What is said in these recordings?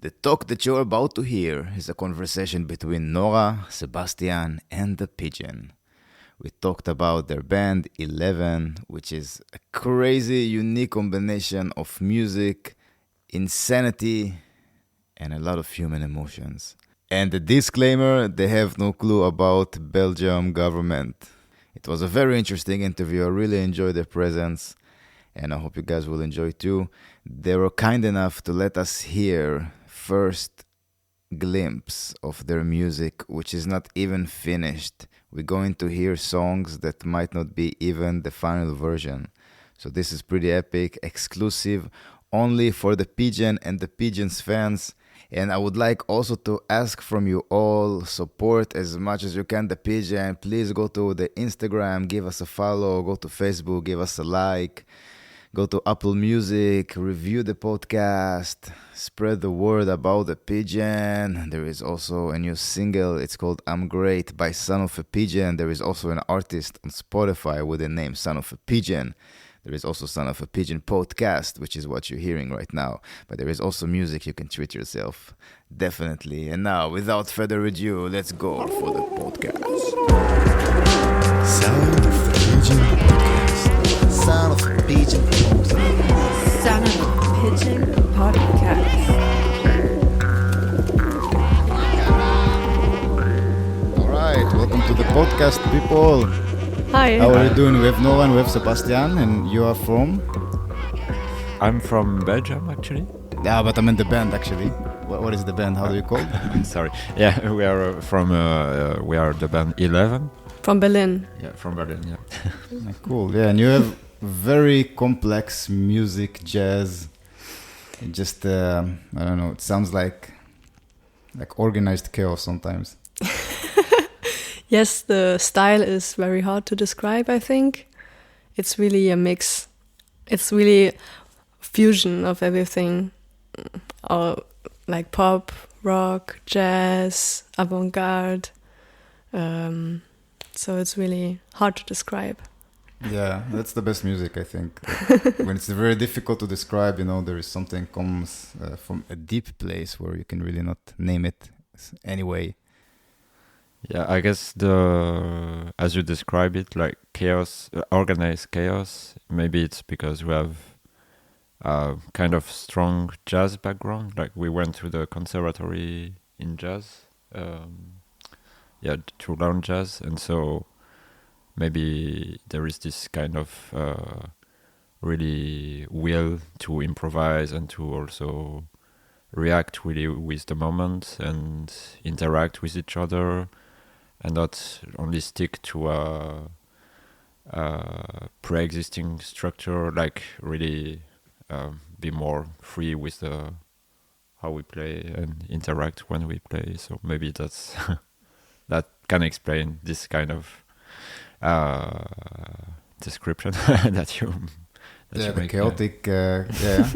The talk that you're about to hear is a conversation between Nora, Sebastian, and the pigeon. We talked about their band 11, which is a crazy, unique combination of music, insanity, and a lot of human emotions. And the disclaimer, they have no clue about Belgium government. It was a very interesting interview. I really enjoyed their presence, and I hope you guys will enjoy too. They were kind enough to let us hear first glimpse of their music, which is not even finished. We're going to hear songs that might not be even the final version. So this is pretty epic, exclusive, only for the Pigeon and the Pigeon's fans. And I would like also to ask from you all, support as much as you can the Pigeon. Please go to the Instagram, give us a follow, go to Facebook, give us a like. Go to Apple Music, review the podcast, spread the word about the Pigeon. There is also a new single. It's called I'm Great by Son of a Pigeon. There is also an artist on Spotify with the name Son of a Pigeon. There is also Son of a Pigeon podcast, which is what you're hearing right now. But there is also music you can treat yourself. Definitely. And now, without further ado, let's go for the podcast. Sound of the Pigeon podcast. Son of a Pigeon podcast. Son of a Pigeon podcast. All right, welcome to the podcast, people. Hi. How are you doing? We have Nora and we have Sebastian, and you are from? I'm from Belgium, actually. Yeah, but I'm in the band, actually. What is the band? How do you call it? Sorry. Yeah, we are we are the band 11. From Berlin. Yeah, from Berlin, yeah. Cool, yeah, and you have very complex music, jazz. It just, I don't know, it sounds like organized chaos sometimes. Yes, the style is very hard to describe, I think. It's really a mix. It's really fusion of everything. Like pop, rock, jazz, avant-garde. So it's really hard to describe. Yeah, that's the best music, I think. When it's very difficult to describe, there is something comes from a deep place where you can really not name it anyway. Yeah, I guess as you describe it, like chaos, organized chaos, maybe it's because we have kind of strong jazz background. Like we went to the conservatory in jazz, to learn jazz, and so maybe there is this kind of really will to improvise and to also react really with the moment and interact with each other, and not only stick to a pre-existing structure, like really be more free with how we play and interact when we play. So maybe that's that can explain this kind of description that you the make, chaotic, yeah.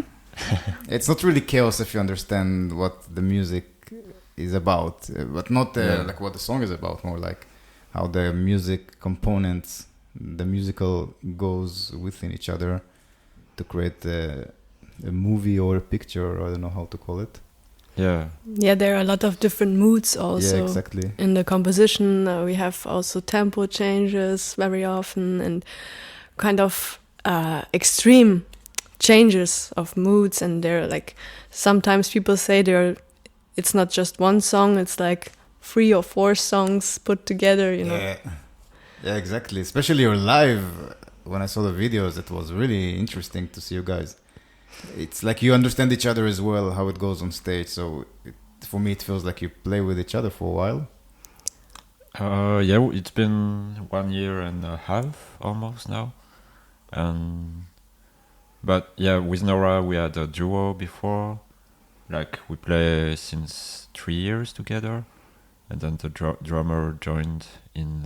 It's not really chaos if you understand what the music is about, but not like what the song is about, more like how the music components, the musical goes within each other to create a movie or a picture, or I don't know how to call it. Yeah, there are a lot of different moods also. Yeah, exactly. In the composition, we have also tempo changes very often and kind of extreme changes of moods, and they're like, sometimes people say it's not just one song, it's like 3 or 4 songs put together, Yeah, exactly. Especially your live, when I saw the videos, it was really interesting to see you guys. It's like you understand each other as well, how it goes on stage. So for me, it feels like you play with each other for a while. Yeah, it's been 1 year and a half almost now, but yeah, with Nora we had a duo before. Like we play since 3 years together, and then the drummer joined in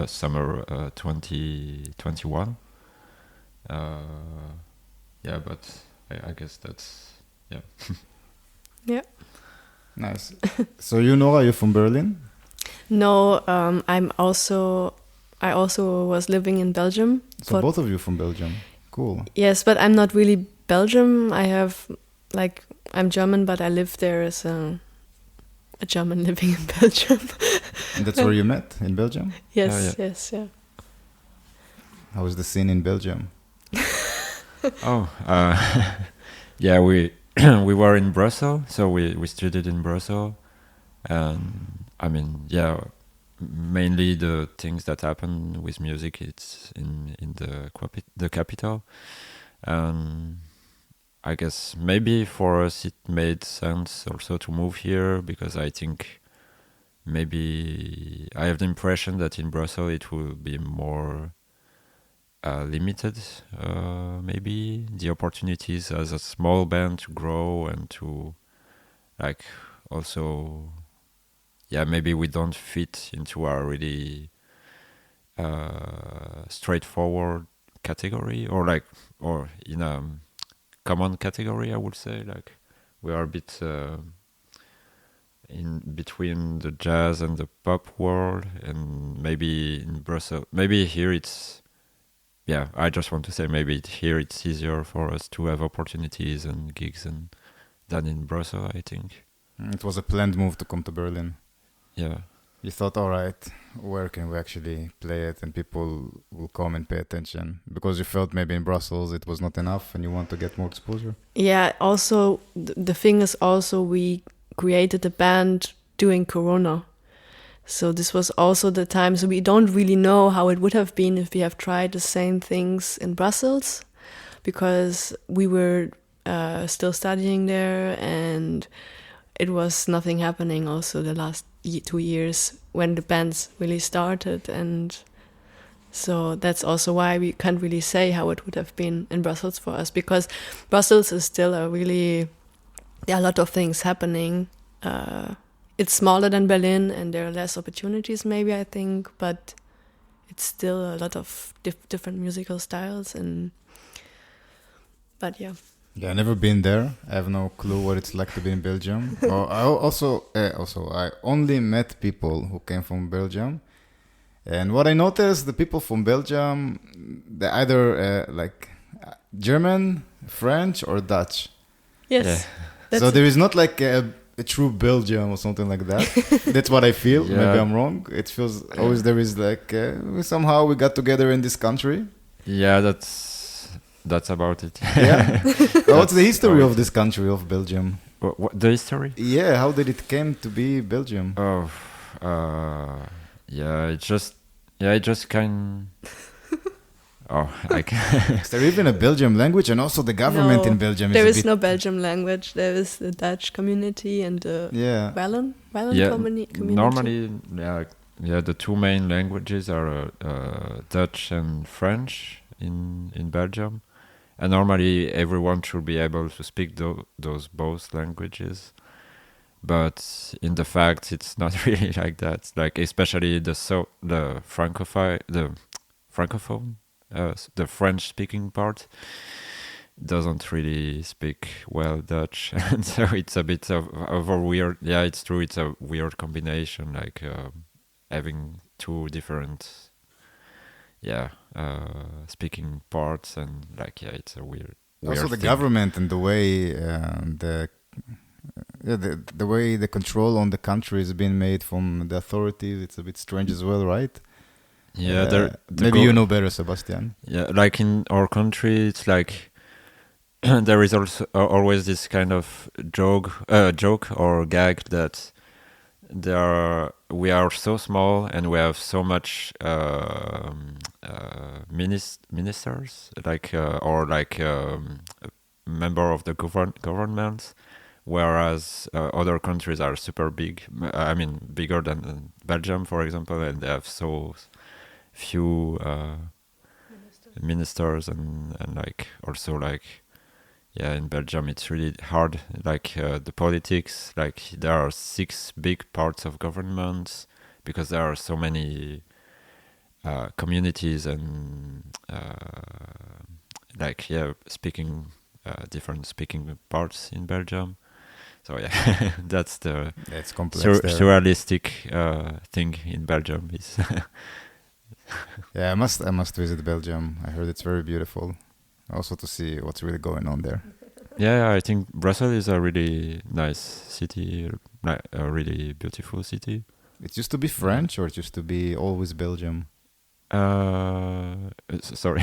summer 2021. Yeah, but I guess that's yeah. Yeah. Nice. So Nora, you're from Berlin? No, I also was living in Belgium. So both of you from Belgium. Cool. Yes, but I'm not really Belgium. I have like I'm German, but I live there as a German living in Belgium. And that's where you met, in Belgium? Yes, yes, yeah. How was the scene in Belgium? Yeah, we we were in Brussels, so we studied in Brussels, and I mean, yeah, mainly the things that happen with music, it's in the capital, and I guess maybe for us it made sense also to move here because I think maybe I have the impression that in Brussels it will be more limited, maybe the opportunities as a small band to grow and to like also, yeah, maybe we don't fit into our really straightforward category or in a common category, I would say. Like we are a bit in between the jazz and the pop world, and maybe in Brussels, maybe here it's, yeah, I just want to say maybe here it's easier for us to have opportunities and gigs than in Brussels, I think. It was a planned move to come to Berlin. Yeah. You thought, all right, where can we actually play it and people will come and pay attention? Because you felt maybe in Brussels it was not enough and you want to get more exposure? Yeah, also, the thing is also we created a band during Corona. So this was also the time, so we don't really know how it would have been if we have tried the same things in Brussels, because we were still studying there and it was nothing happening also the last 2 years when the bands really started. And so that's also why we can't really say how it would have been in Brussels for us, because Brussels is still there are a lot of things happening. It's smaller than Berlin and there are less opportunities maybe, I think, but it's still a lot of different musical styles. But yeah. Yeah, I've never been there. I have no clue what it's like to be in Belgium. I only met people who came from Belgium. And what I noticed, the people from Belgium, they're either German, French, or Dutch. Yes. Yeah. So there is not like a true Belgium or something like that. That's what I feel. Yeah. Maybe I'm wrong. It feels always there is like somehow we got together in this country. Yeah, that's about it. Yeah. What's the history of this country, of Belgium? What the history? Yeah, how did it came to be Belgium? Oh, it just kind. Oh, Is there even a Belgium language? And also the government No, in Belgium there is is no Belgium language. There is the Dutch community and the Walloon community. Normally, the two main languages are Dutch and French in Belgium, and normally everyone should be able to speak those both languages. But in the fact, it's not really like that. Like especially the francophone, the French-speaking part doesn't really speak well Dutch, and so it's a bit of a weird. Yeah, it's true. It's a weird combination, like having two different, speaking parts, and it's a weird. Also, the thing. government and the way the way the control on the country is being made from the authorities, it's a bit strange as well, right? Yeah, maybe you know better, Sebastian. Yeah, like in our country, it's like there is also always this kind of joke or gag that we are so small and we have so much ministers, member of the government, whereas other countries are super big. I mean, bigger than Belgium, for example, and they have so few ministers and also in Belgium it's really hard, the politics, there are 6 big parts of government because there are so many communities and speaking different speaking parts in Belgium. So that's the complex surrealistic thing in Belgium is. Yeah, I must visit Belgium. I heard it's very beautiful. Also to see what's really going on there. Yeah, I think Brussels is a really nice city, like a really beautiful city. It used to be French, or it used to be always Belgium? Sorry.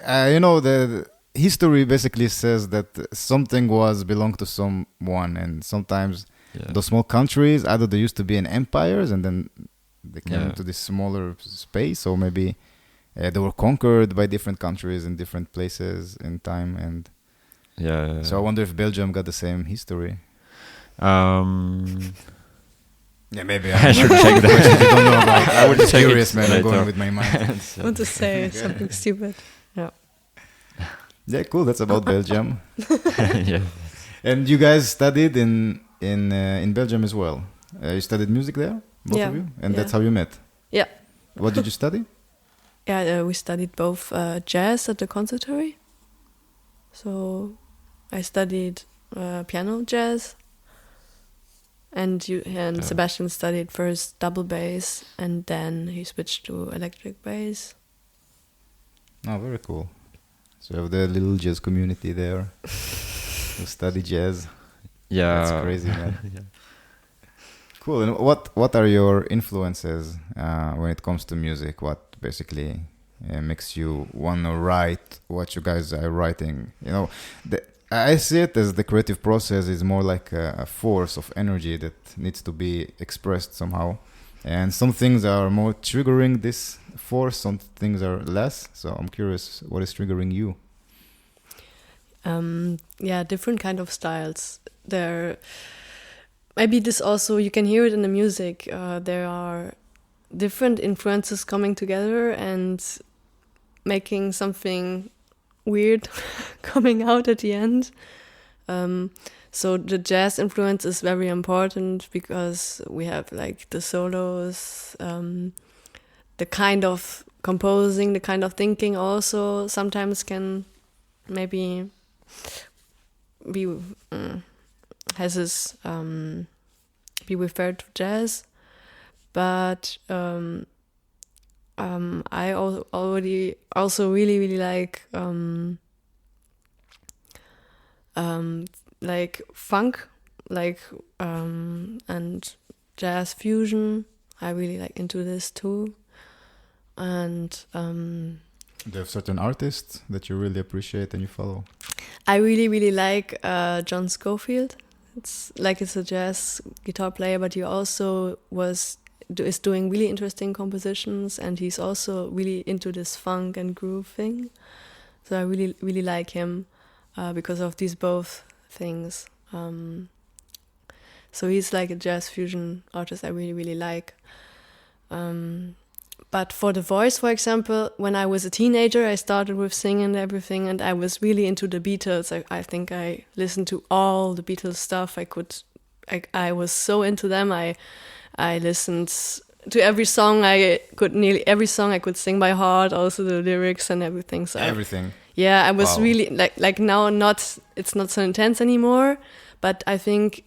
The history basically says that something was belonged to someone, and sometimes Yeah. those small countries, either they used to be in empires and then they came Yeah. into this smaller space, or maybe they were conquered by different countries in different places in time. And Yeah. so I wonder if Belgium got the same history. Um, Yeah, maybe I should check that. You don't know about. I was just Check it curious, man. I'm later. going with my mind. I want to say something stupid. Yeah, cool. That's about Belgium. Yeah. And you guys studied in Belgium as well. You studied music there, both Yeah, of you, and yeah. that's how you met. Yeah. What did you study? Yeah, we studied both jazz at the conservatory. So I studied piano jazz, and Sebastian studied first double bass, and then he switched to electric bass. Oh, very cool. So you have the little jazz community there. You study jazz. Yeah. That's crazy, man. Yeah. Cool. And what are your influences when it comes to music? What basically makes you want to write what you guys are writing? I see it as the creative process is more like a force of energy that needs to be expressed somehow. And some things are more triggering this force, some things are less. So I'm curious, what is triggering you? Different kind of styles. Maybe this also, you can hear it in the music. There are different influences coming together and making something weird coming out at the end. So the jazz influence is very important because we have like the solos, the kind of composing, the kind of thinking also sometimes can maybe be be referred to jazz, but I already also really like funk, and jazz fusion. I really like into this too, and Do you have certain artists that you really appreciate and you follow? I really like John Scofield. It's a jazz guitar player, but he also is doing really interesting compositions, and he's also really into this funk and groove thing. So I really like him because of these both things. So he's like a jazz fusion artist I really like. But for the voice, for example, when I was a teenager, I started with singing and everything, and I was really into the Beatles. I think I listened to all the Beatles stuff I could. I was so into them. I listened to every song. Nearly every song I could sing by heart, also the lyrics and everything. So Everything. I was Wow. really like now it's not so intense anymore. But I think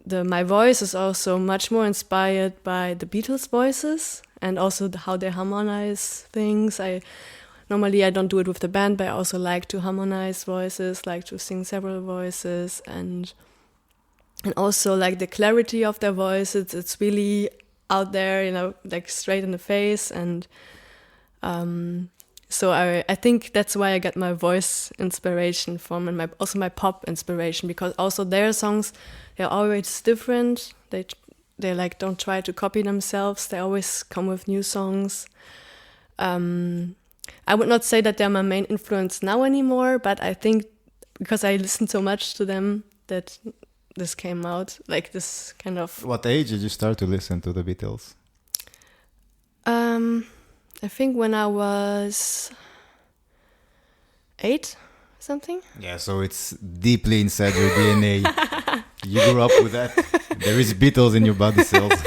my voice is also much more inspired by the Beatles' voices and also how they harmonize things. Normally I don't do it with the band, but I also like to harmonize voices, like to sing several voices, and also like the clarity of their voice. It's really out there, like straight in the face, and so I think that's why I get my voice inspiration from, and also my pop inspiration, because also their songs, they're always different. They like don't try to copy themselves. They always come with new songs. I would not say that they're my main influence now anymore, but I think because I listened so much to them that this came out, like this kind of... What age did you start to listen to the Beatles? I think when I was 8, something. Yeah, so it's deeply inside your DNA. You grew up with that. There is Beatles in your body cells.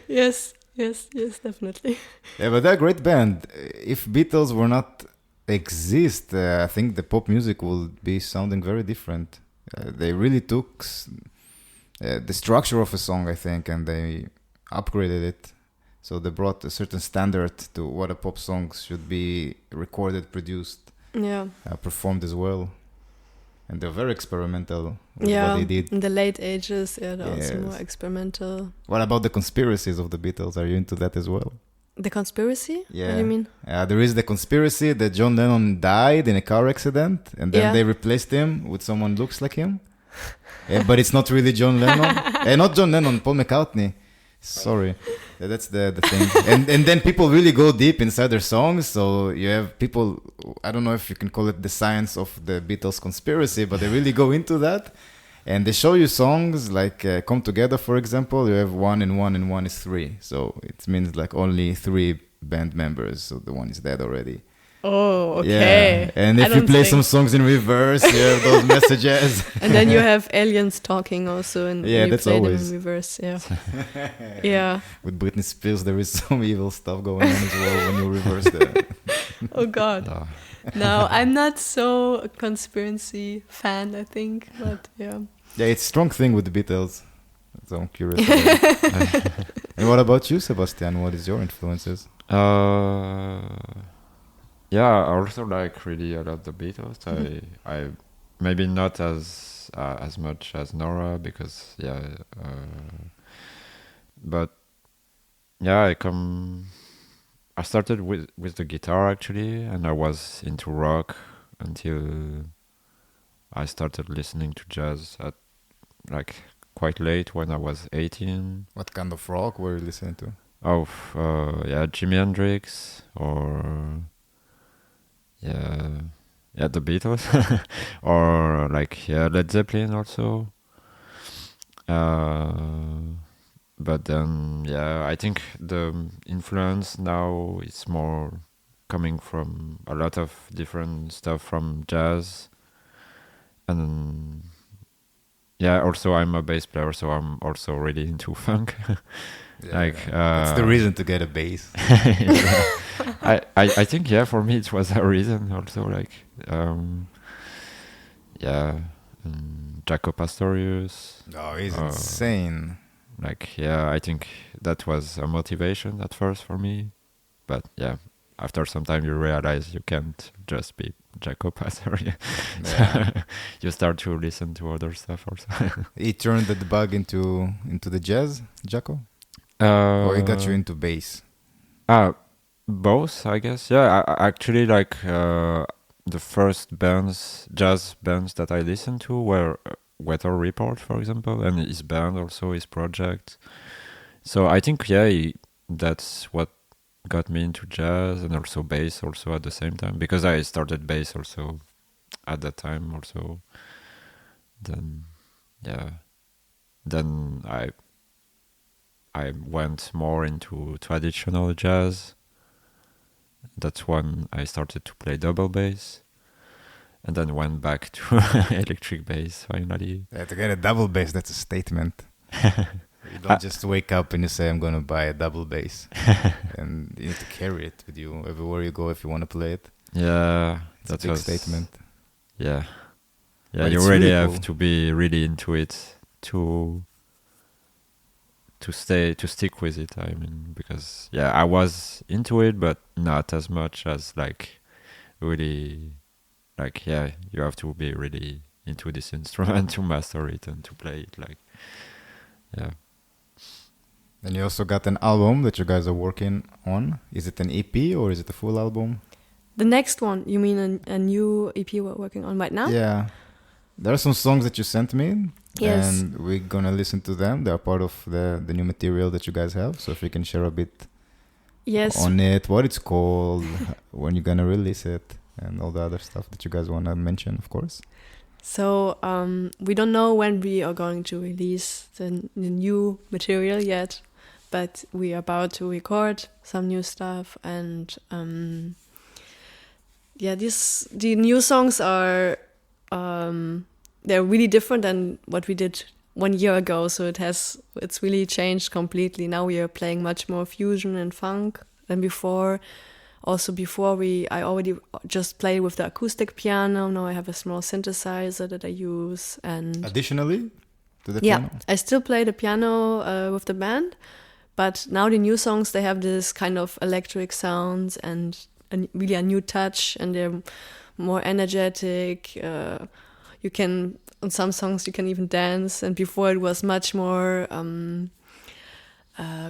Yes, definitely. Yeah, but they're a great band. If Beatles were not exist, I think the pop music would be sounding very different. They really took the structure of a song, I think, and they upgraded it. So they brought a certain standard to what a pop song should be recorded, produced, Yeah. performed as well. And they're very experimental with Yeah, what they did. in the late ages, they're also more Yes. experimental. What about the conspiracies of the Beatles? Are you into that as well? The conspiracy? What do Yeah. you mean? There is the conspiracy that John Lennon died in a car accident, and then Yeah. they replaced him with someone looks like him. But it's not really John Lennon. Not John Lennon, Paul McCartney. Sorry. That's the thing. And then people really go deep inside their songs. So you have people, I don't know if you can call it the science of the Beatles conspiracy, but they really go into that. And they show you songs like Come Together, for example. You have 1 and 1 and 1 is 3. So it means like only 3 band members. So the one is dead already. Oh, okay. Yeah. And I if you don't play think- some songs in reverse, you have those messages. And then you have aliens talking also, and Yeah, you that's play always. them in reverse. Yeah, yeah. With Britney Spears, there is some evil stuff going on as well when you reverse the... Oh God. Uh, No, I'm not so a conspiracy fan. I think, but yeah. Yeah, it's a strong thing with the Beatles. So I'm curious. about it. And what about you, Sebastian? What is your influences? yeah, I also like really a lot the Beatles. I maybe not as much as Nora because but yeah, I started with the guitar actually, and I was into rock until I started listening to jazz at like quite late when I was 18. What kind of rock were you listening to? Jimi Hendrix or the Beatles or like Led Zeppelin also. But then I think the influence now is more coming from a lot of different stuff from jazz, and also I'm a bass player, so I'm also really into funk. That's the reason to get a bass. I think for me it was a reason also, like Jaco Pastorius. Oh, he's insane. I think that was a motivation at first for me, but after some time you realize you can't just be Jaco Pastorius. Yeah. You start to listen to other stuff also. He turned the bug into the jazz, Jaco? Or he got you into bass? Both, I guess. Yeah, I actually like the first jazz bands that I listened to were Weather Report, for example, and his band also, his project. So I think that's what got me into jazz and also bass also at the same time, because I started bass also at that time also. Then I went more into traditional jazz. That's when I started to play double bass, and then went back to electric bass finally. Yeah, to get a double bass, that's a statement. You don't just wake up and you say, I'm going to buy a double bass. And you need to carry it with you everywhere you go if you want to play it. Yeah, It's that a big was statement. Yeah, But you it's really really have cool. to be really into it to stick with it. I mean, because I was into it, but not as much as really you have to be really into this instrument to master it and to play it And you also got an album that you guys are working on. Is it an EP or is it a full album? The next one, you mean a new EP we're working on right now? Yeah. There are some songs that you sent me. Yes. And we're going to listen to them. They are part of the new material that you guys have. So if you can share a bit Yes. on it, what it's called, when you're going to release it, and all the other stuff that you guys want to mention, of course. So we don't know when we are going to release the new material yet, but we are about to record some new stuff, and the new songs are they're really different than what we did 1 year ago. So it's really changed completely. Now we are playing much more fusion and funk than before. Also before I already just played with the acoustic piano. Now I have a small synthesizer that I use. And Additionally to the piano? I still play the piano with the band. But now the new songs, they have this kind of electric sounds and really a new touch. And they're more energetic. you can, on some songs you can even dance, and before it was much more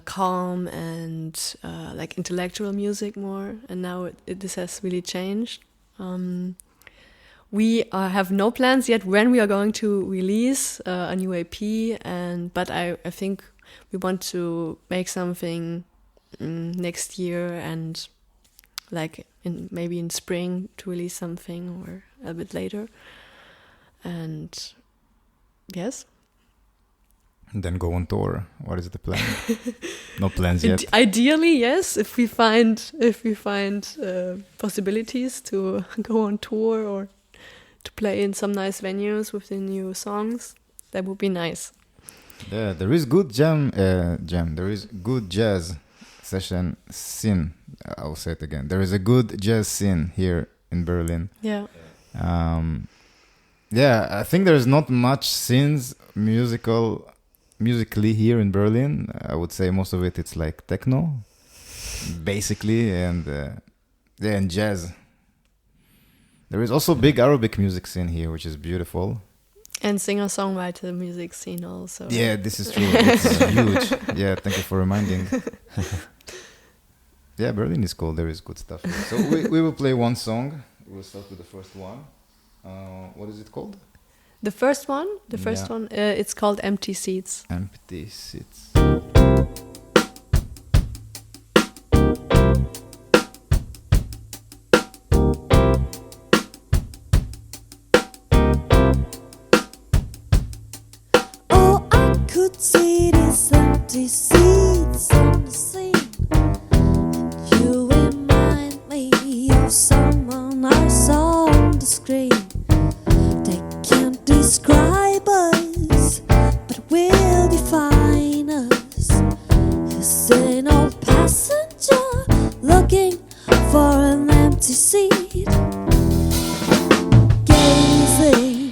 calm and like intellectual music more, and now this has really changed. We have no plans yet when we are going to release a new EP, but I think we want to make something next year, and like maybe in spring to release something, or a bit later. And yes. And then go on tour. What is the plan? No plans yet. Ideally, yes. If we find possibilities to go on tour or to play in some nice venues with the new songs, that would be nice. Yeah, there is good jam. There is good jazz session scene. I'll say it again. There is a good jazz scene here in Berlin. Yeah. Yeah, I think there's not much scenes musically here in Berlin. I would say most of it's like techno, basically, and and jazz. There is also big Arabic music scene here, which is beautiful. And singer-songwriter music scene also. Yeah, this is true. It's huge. Yeah, thank you for reminding. Yeah, Berlin is cool. There is good stuff here. So we will play one song. We'll start with the first one. What is it called? The first one, it's called Empty Seats. Empty Seats. Oh, I could see these empty seats on the scene. You remind me of someone I saw on the screen. They can't describe us, but will define us. As an old passenger looking for an empty seat, gazing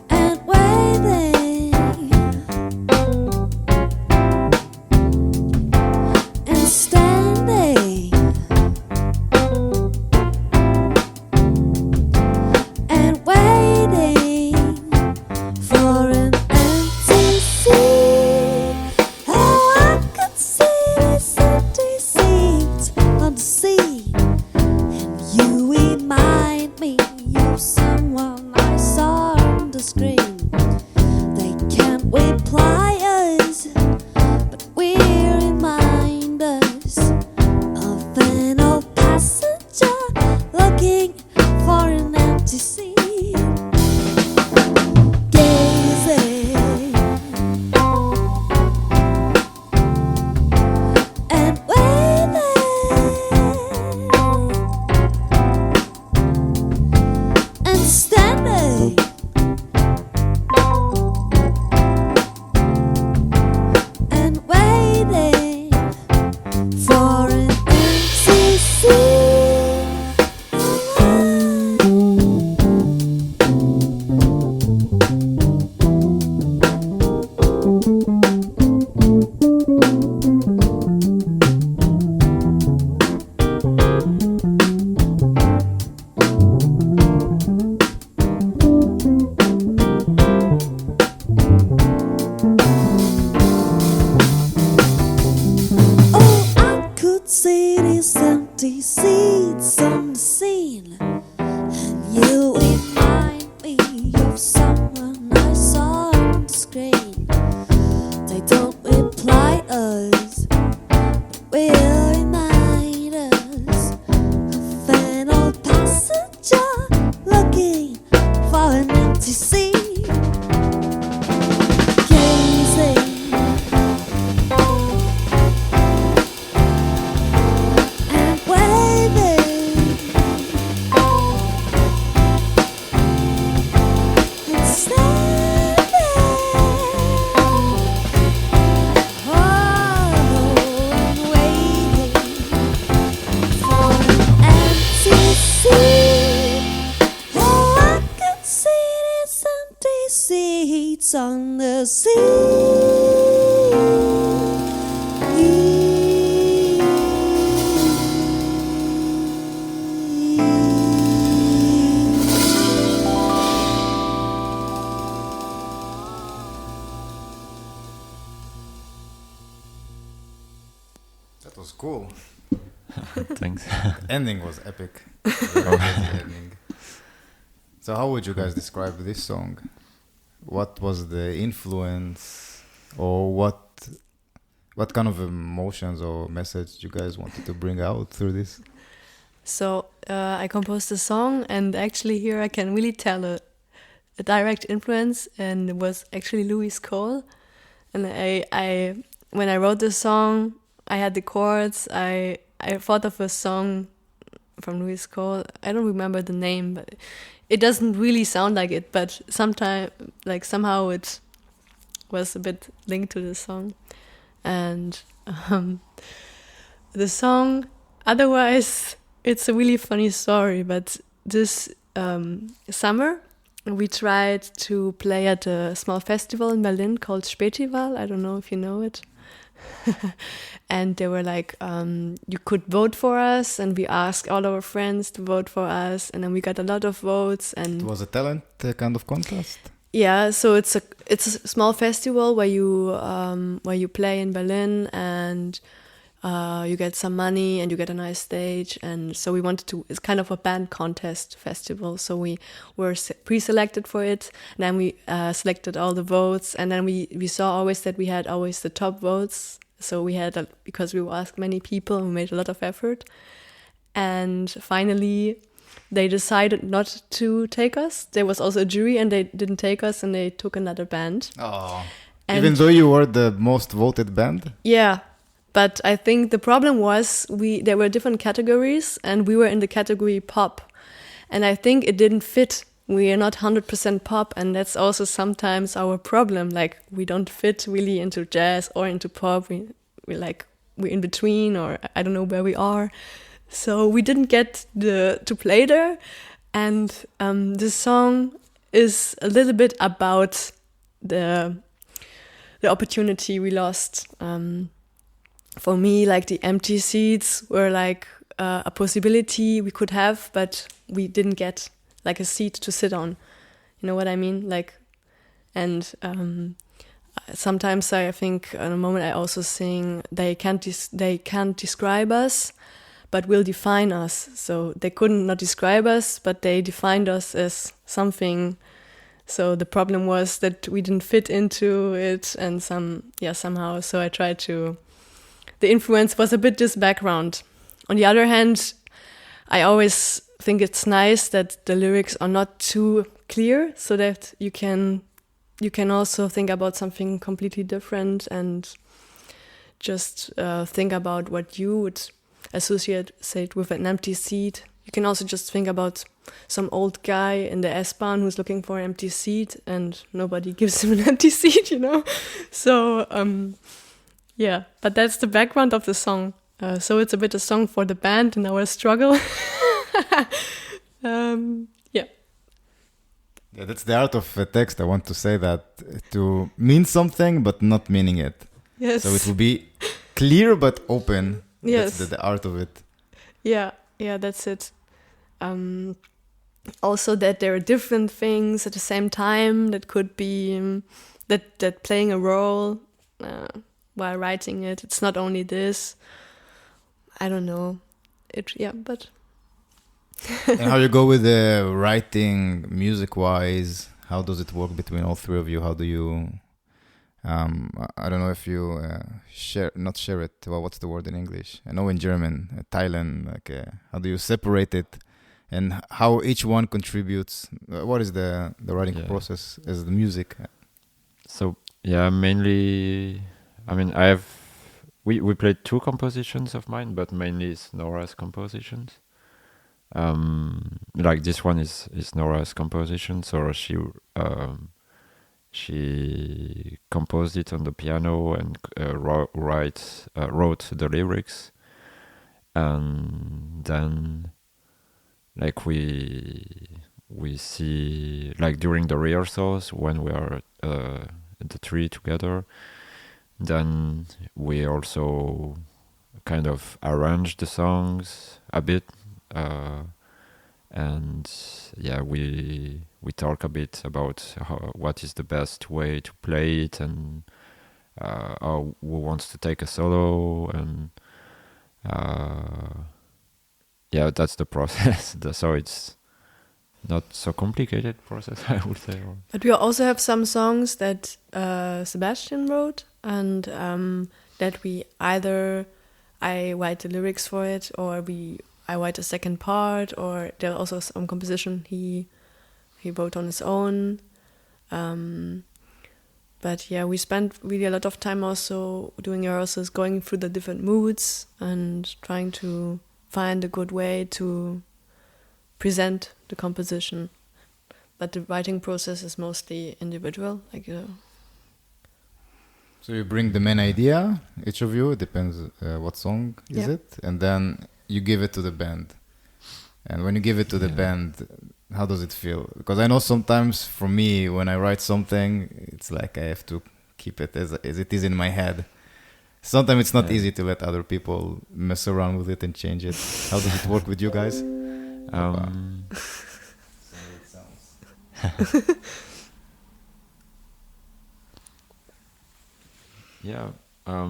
and waiting and standing and waiting for an empty seat. Oh, I could see these empty seats on the sea, and you remind me of someone I saw on the screen. They can't reply us, but we remind us of an old passenger looking for an empty seat. Gazing and waiting and standing and waiting for an empty seat. Oh, I could see these empty seats on the scene, and you remind me of someone I saw on the screen. They don't reply us, but will remind us of an old passenger looking for an empty seat. Gazing and waiting and standing, oh, and waiting for an empty seat. Oh, I could see these empty seats on the sea. was cool. Thanks. Ending was epic. Very crazy ending. So how would you guys describe this song? What was the influence, or what kind of emotions or message you guys wanted to bring out through this? So I composed a song, and actually here I can really tell a direct influence, and it was actually Louis Cole. And I when I wrote this song, I had the chords. I thought of a song from Louis Cole. I don't remember the name, but it doesn't really sound like it. But somehow it was a bit linked to the song, and the song. Otherwise, it's a really funny story. But this summer, we tried to play at a small festival in Berlin called Spätival. I don't know if you know it. And they were like, you could vote for us, and we asked all our friends to vote for us, and then we got a lot of votes. And It was a talent kind of contest. yeah, so it's a small festival where you play in Berlin, and you get some money and you get a nice stage. And so we wanted to, it's kind of a band contest festival. So we were pre-selected for it. And then we selected all the votes. And then we saw always that we had always the top votes. So we had, because we asked many people, we made a lot of effort. And finally, they decided not to take us. There was also a jury, and they didn't take us, and they took another band. Oh. And Even though you were the most voted band? yeah. But I think the problem was there were different categories, and we were in the category pop. And I think it didn't fit. We are not 100% pop, and that's also sometimes our problem. Like, we don't fit really into jazz or into pop. We're in between, or I don't know where we are. So we didn't get to play there. And this song is a little bit about the opportunity we lost. For me, like, the empty seats were like a possibility we could have, but we didn't get like a seat to sit on. You know what I mean? Like, and sometimes I think in a moment I also sing, they can't describe us, but will define us. So they couldn't not describe us, but they defined us as something. So the problem was that we didn't fit into it, and somehow. So I tried to. The influence was a bit this background. On the other hand, I always think it's nice that the lyrics are not too clear, so that you can also think about something completely different, and just think about what you would associate with an empty seat. You can also just think about some old guy in the S-Bahn who's looking for an empty seat, and nobody gives him an empty seat, you know? So, yeah, but that's the background of the song. So it's a bit a song for the band in our struggle. Yeah. Yeah, that's the art of a text. I want to say that to mean something but not meaning it. Yes. So it will be clear but open. Yes. That's the art of it. Yeah, that's it. Also that there are different things at the same time that could be that playing a role while writing it. It's not only this. I don't know. But And how you go with the writing, music-wise? How does it work between all three of you? How do you? I don't know if you not share it. Well, what's the word in English? I know in German, Thailand. How do you separate it, and how each one contributes? What is the writing process as the music? So yeah, mainly. I mean, we played two compositions of mine, but mainly it's Nora's compositions. Like this one is Nora's composition, so she composed it on the piano and wrote the lyrics, and then like we see, like, during the rehearsals when we are the three together, then we also kind of arrange the songs a bit, and yeah, we talk a bit about what is the best way to play it, and who wants to take a solo, and Yeah, that's the process. So it's not so complicated process, I would say. But we also have some songs that Sebastian wrote, and that we either I write the lyrics for it, or I write a second part, or there are also some composition he wrote on his own. But yeah, we spent really a lot of time also doing rehearsals, going through the different moods and trying to find a good way to present the composition. But the writing process is mostly individual. So you bring the main idea, each of you, it depends what song is it, and then you give it to the band. And when you give it to the band, how does it feel? Because I know sometimes for me, when I write something, it's like I have to keep it as it is in my head. Sometimes it's not easy to let other people mess around with it and change it. How does it work with you guys? Yeah. I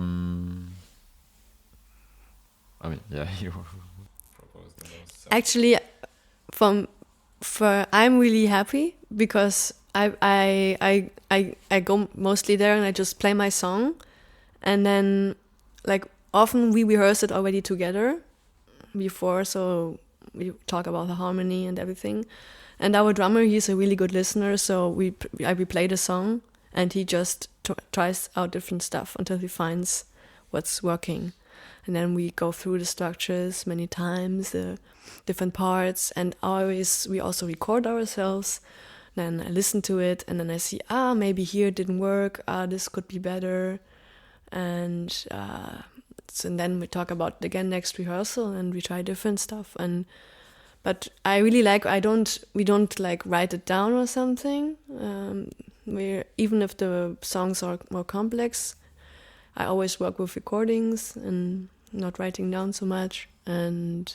mean, yeah, you proposed the most. Actually, I'm really happy because I go mostly there and I just play my song, and then like often we rehearse it already together before, so we talk about the harmony and everything. And our drummer, he's a really good listener, so we play the song and he just tries out different stuff until he finds what's working. And then we go through the structures many times, the different parts, and we also record ourselves. Then I listen to it, and then I see, maybe here it didn't work, this could be better. And then we talk about it again next rehearsal, and we try different stuff. But I really we don't like write it down or something. Even if the songs are more complex, I always work with recordings and not writing down so much. And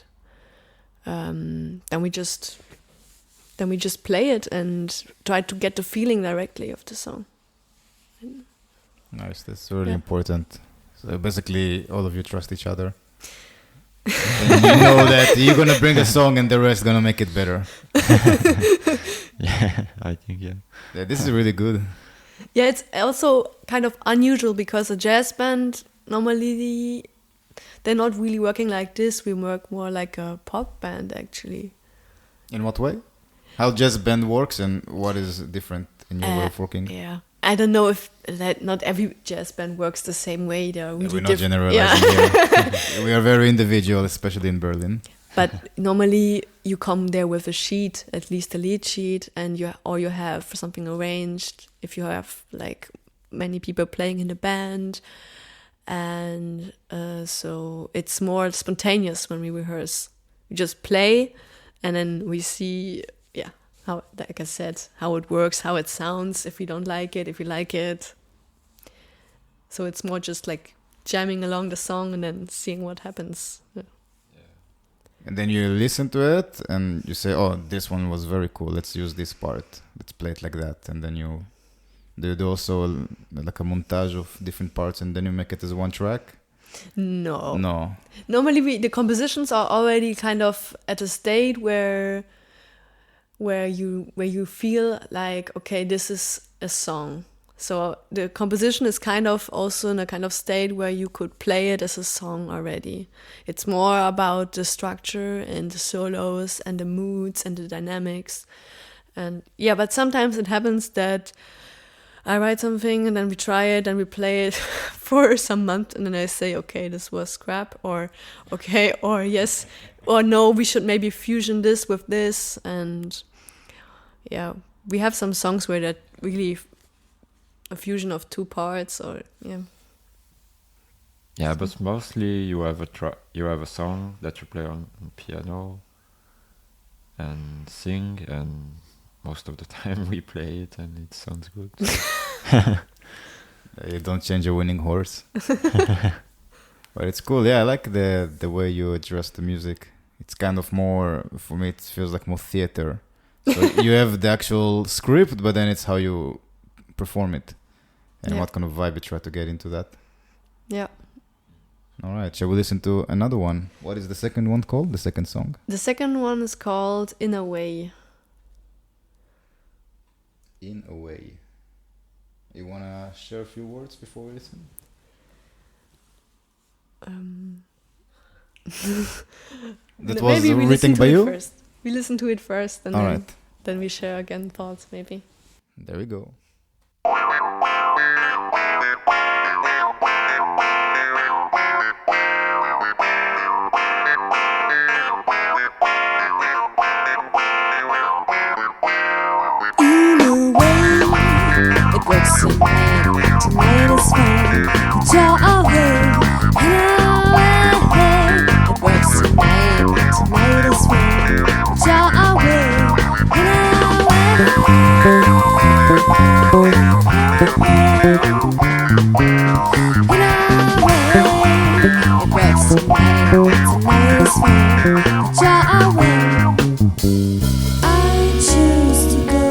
then we just play it and try to get the feeling directly of the song. Nice, that's really important. So basically, all of you trust each other. And you know that you're gonna bring a song and the rest gonna make it better. Yeah, I think Yeah, this is really good. Yeah, it's also kind of unusual because a jazz band normally they're not really working like this. We work more like a pop band, actually. In what way? How jazz band works and what is different in your way of working? Yeah, I don't know if not every jazz band works the same way. They're really we're not generalizing here. We are very individual, especially in Berlin. But normally you come there with a sheet, at least a lead sheet, and you have something arranged. If you have like many people playing in the band, and so it's more spontaneous when we rehearse. We just play, and then we see, how, like I said, how it works, how it sounds. If we don't like it, if we like it. So it's more just like jamming along the song and then seeing what happens. Yeah. And then you listen to it and you say, oh, this one was very cool. Let's use this part. Let's play it like that. And then you do also like a montage of different parts and then you make it as one track? No. Normally the compositions are already kind of at a state where you feel like, okay, this is a song. So the composition is kind of also in a kind of state where you could play it as a song already. It's more about the structure and the solos and the moods and the dynamics. And but sometimes it happens that I write something and then we try it and we play it for some month and then I say, okay, this was crap, or okay, or yes, or no, we should maybe fusion this with this. And we have some songs where that really a fusion of two parts, or but mostly you have a song that you play on piano and sing, and most of the time we play it and it sounds good. You don't change a winning horse. But it's cool. I like the way you address the music. It's kind of more, for me it feels like more theater. So you have the actual script, but then it's how you perform it and what kind of vibe you try to get into that. Yeah. All right, shall we listen to another one? What is the second one called? The second song? The second one is called In a Way. In a Way. You want to share a few words before we listen? That was Maybe we written listen to by it you? first. We listen to it first, and All then, right. then we share again thoughts, maybe. There we go. In a way, it works in me. Tonight is fine, but you're away. In a way, it works in me. Tonight is fine, but you're away. In a way, it works in me. Tonight is fine, but you're away. I choose to go.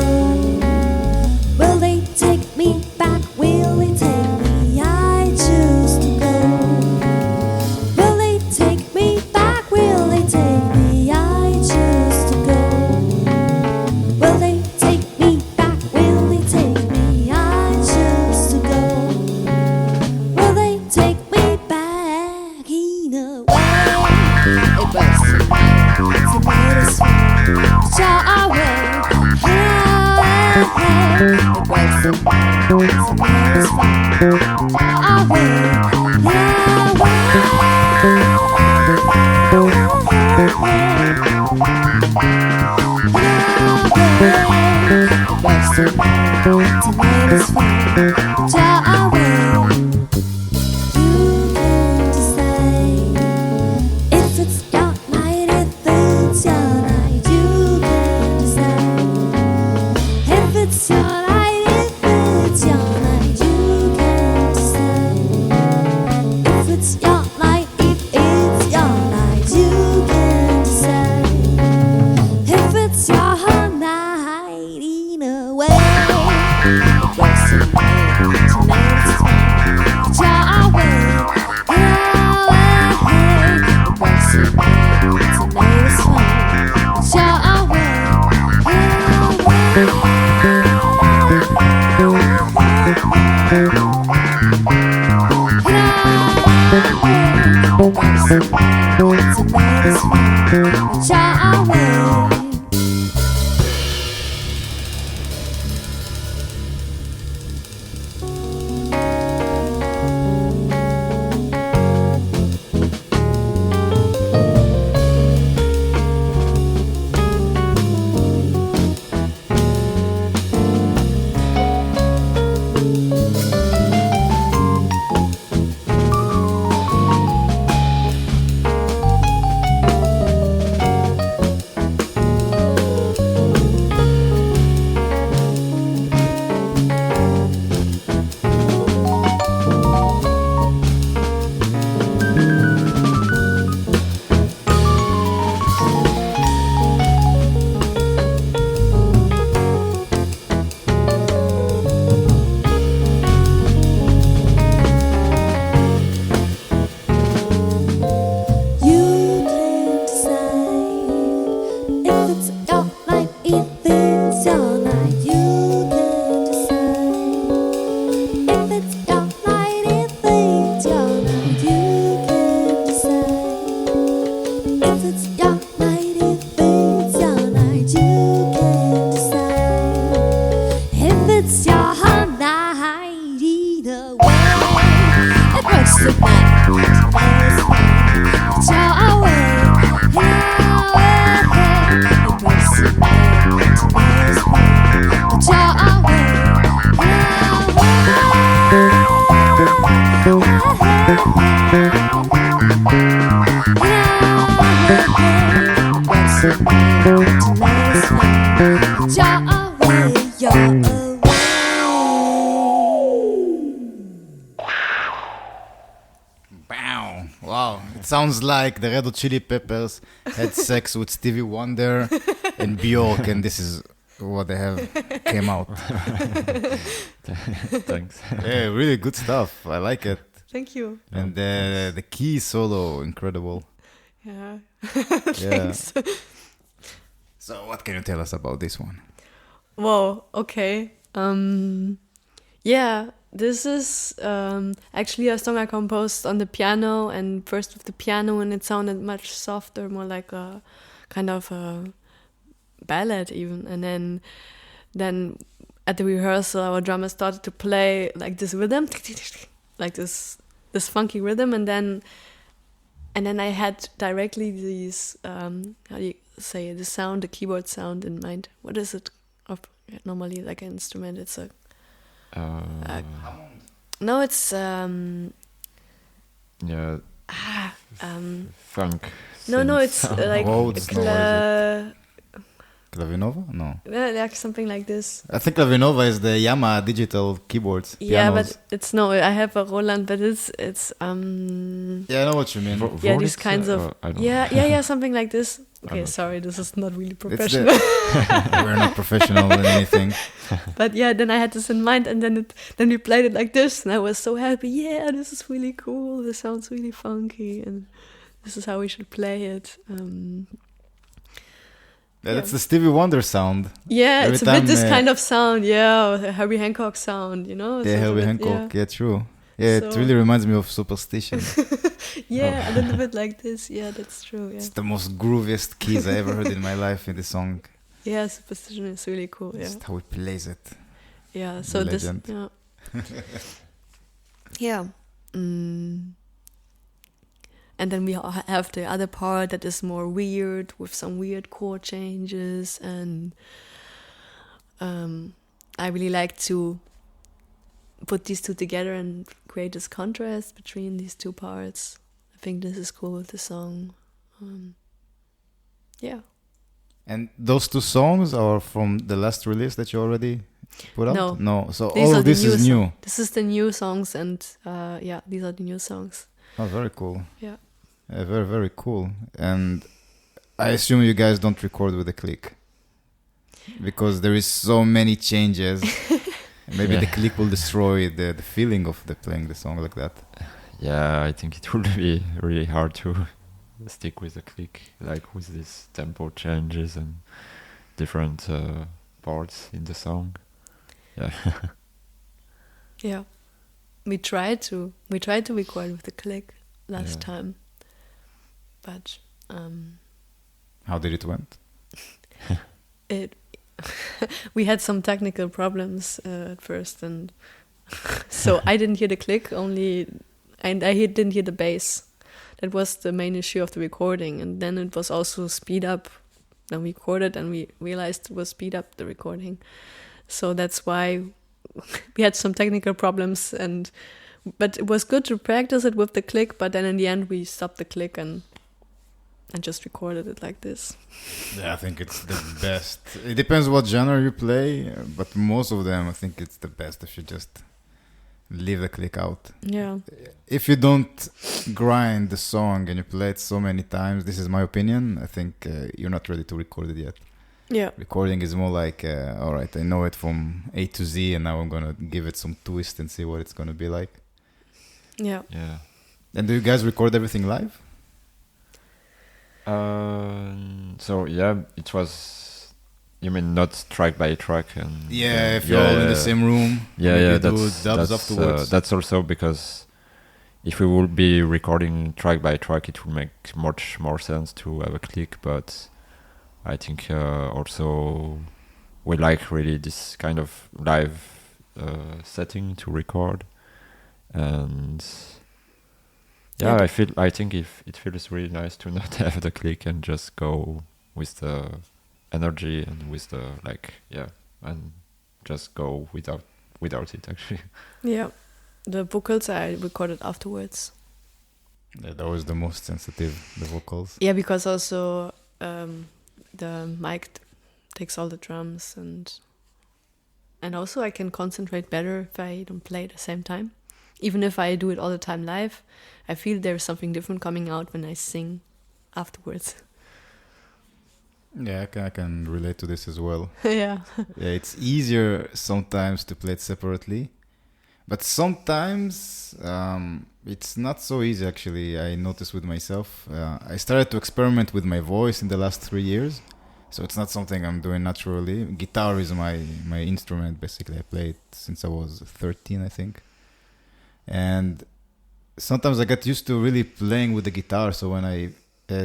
Will they take me back? Will they take me? I choose to go. Will they take me back? Will they take me? I choose to go. Will they take me back? Will they take me? I choose to go. Will they take me back? In a way, it works for me. Tonight is fine. You're away. It works for me. Tonight is fine. You're away. It works for me. Tonight is fine. You're away. You can decide if it's your night, if it's your night. You can decide if it's your night, if it's your night. You can decide if it's your night, if it's your night. You can decide if it's your night. In a way, it works for me. Tonight is fine. You're away. It works for me. Tonight is fine. You're away. Tonight is fine. You're away. Bow. Wow. It sounds like the Red Hot Chili Peppers had sex with Stevie Wonder and Bjork, and this is what they have came out. Thanks. Yeah, really good stuff. I like it. Thank you. And the key solo, incredible. Yeah. Yeah. Thanks. So what can you tell us about this one? Whoa, okay. Yeah, this is actually a song I composed on the piano, and first with the piano, and it sounded much softer, more like a kind of a ballad even. And then at the rehearsal, our drummer started to play like this rhythm, like this funky rhythm, and then I had directly these how do you say the sound, the keyboard sound in mind. What is it? Normally, like an instrument, it's a no, it's yeah. Funk. no, synth it's sound. like Rhodes, Clavinova? No. like something like this. I think Clavinova is the Yamaha digital keyboards. Yeah, pianos. but it's no. I have a Roland, but it's Yeah, I know what you mean. yeah, these Wurlitzer? kinds of I don't yeah, something like this. I'm Okay, not sorry, this is not really It's professional. We're not professional in anything. But yeah, then I had this in mind, and then we played it like this, and I was so happy. Yeah, this is really cool. This sounds really funky, and this is how we should play it. Yeah, that's the Stevie Wonder sound. Yeah, Every it's a time, bit this kind of sound. Yeah, the Herbie Hancock sound. You know. Yeah, It's a Herbie bit- Hancock. Yeah, true. Yeah, it So- really reminds me of Superstition. Yeah, a little bit like this. Yeah, that's true. Yeah. It's the most grooviest keys I ever heard in my life in the song. Yeah, Superstition is really cool. Yeah. Just how he plays it. Yeah. So this. Legend. Yeah. Yeah. And then we have the other part that is more weird with some weird chord changes, and I really like to put these two together and create this contrast between these two parts. I think this is cool with the song. Yeah. And those two songs are from the last release that you already put out? No. No. So These all are of the this is new new. This is the new songs, and yeah, these are the new songs. Oh, very cool. Yeah. Very, very cool. And I assume you guys don't record with a click. Because there is so many changes. Maybe the click will destroy the feeling of the playing the song like that. Yeah, I think it would be really hard to stick with the click, like with these tempo changes and different parts in the song. Yeah. Yeah. We tried to record with the click last Yeah. time. But How did it went? it we had some technical problems at first, and so I didn't hear the click only, and didn't hear the bass. That was the main issue of the recording, and then it was also speed up. Then we recorded, and we realized it was speed up the recording. So that's why we had some technical problems, but it was good to practice it with the click. But then in the end, we stopped the click and just recorded it like this. Yeah, I think it's the best. It depends what genre you play, but most of them, I think it's the best if you just leave the click out. Yeah. If you don't grind the song and you play it so many times, this is my opinion, I think you're not ready to record it yet. Yeah. Recording is more like, all right, I know it from A to Z, and now I'm going to give it some twist and see what it's going to be like. Yeah. Yeah. And do you guys record everything live? So yeah, it was. You mean not track by track and? Yeah, if you're all in the same room. maybe do dubs afterwards. That's also because if we would be recording track by track, it would make much more sense to have a click. But I think also we like really this kind of live setting to record, and yeah, I think if it feels really nice to not have the click and just go with the energy and with the and just go without it actually. Yeah. The vocals I recorded afterwards. Yeah, that was the most sensitive, the vocals. Yeah, because also the mic takes all the drums, and also I can concentrate better if I don't play at the same time. Even if I do it all the time live, I feel there's something different coming out when I sing afterwards. Yeah, I can relate to this as well. Yeah. Yeah, it's easier sometimes to play it separately. But sometimes it's not so easy, actually. I noticed with myself. I started to experiment with my voice in the last 3 years. So it's not something I'm doing naturally. Guitar is my instrument, basically. I play it since I was 13, I think. And sometimes I get used to really playing with the guitar. So when I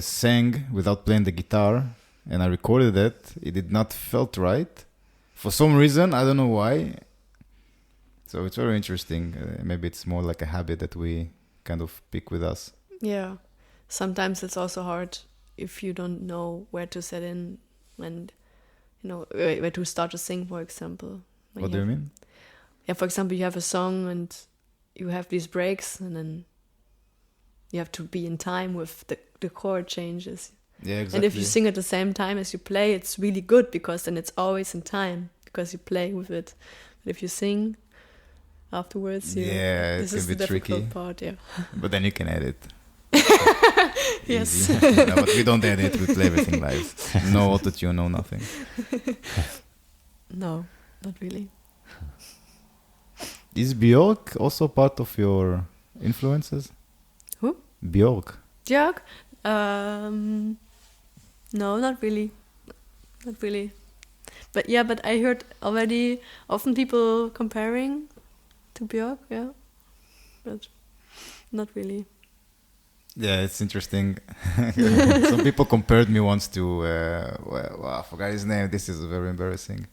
sang without playing the guitar and I recorded it, it did not felt right. For some reason, I don't know why. So it's very interesting. Maybe it's more like a habit that we kind of pick with us. Yeah. Sometimes it's also hard if you don't know where to set in and, where to start to sing, for example. What do you mean? Yeah, for example, you have a song and you have these breaks and then you have to be in time with the chord changes. Yeah, exactly. And if you sing at the same time as you play, it's really good because then it's always in time because you play with it. But if you sing afterwards, this is the a bit tricky. difficult part, yeah. But then you can edit. Yes. No, but we don't edit, we play everything live. No autotune, no nothing. No, not really. Is Björk also part of your influences? Who? Björk. Jörg? No, not really. Not really. But I heard already often people comparing to Björk, yeah. But not really. Yeah, it's interesting. Some people compared me once to, I forgot his name. This is very embarrassing.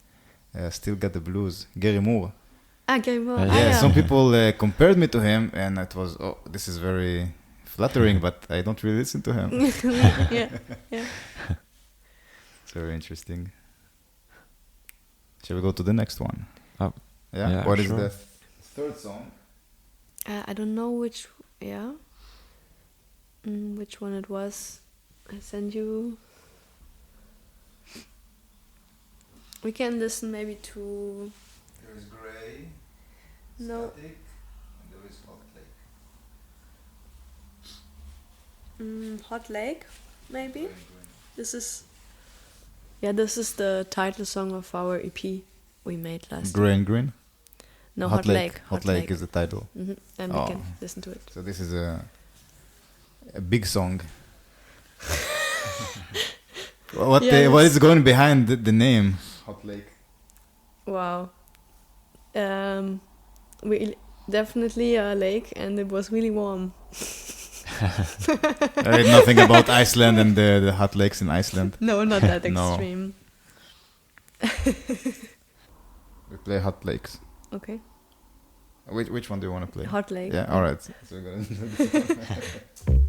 Still Got the Blues. Gary Moore. Gary Moore. Yeah, some people compared me to him, and it was, this is very flattering, but I don't really listen to him. yeah. It's very interesting. Shall we go to the next one? Yeah, What is sure. the third song? I don't know which one it was. I send you. We can listen maybe to. There is Grey, No. Static, and there is Hot Lake. Hot Lake, maybe. This is the title song of our EP we made last. Grey and Green? No, Hot Lake. Hot Lake is the title. Mm-hmm. And we can listen to it. So this is a big song. What is going behind the name Hot Lake? Wow. We definitely a lake, and it was really warm. I read nothing about Iceland and the hot lakes in Iceland. No, not that No. extreme. We play Hot Lakes. Okay. Which one do you want to play? Hot Lake. Yeah, all right. So we're gonna do this one.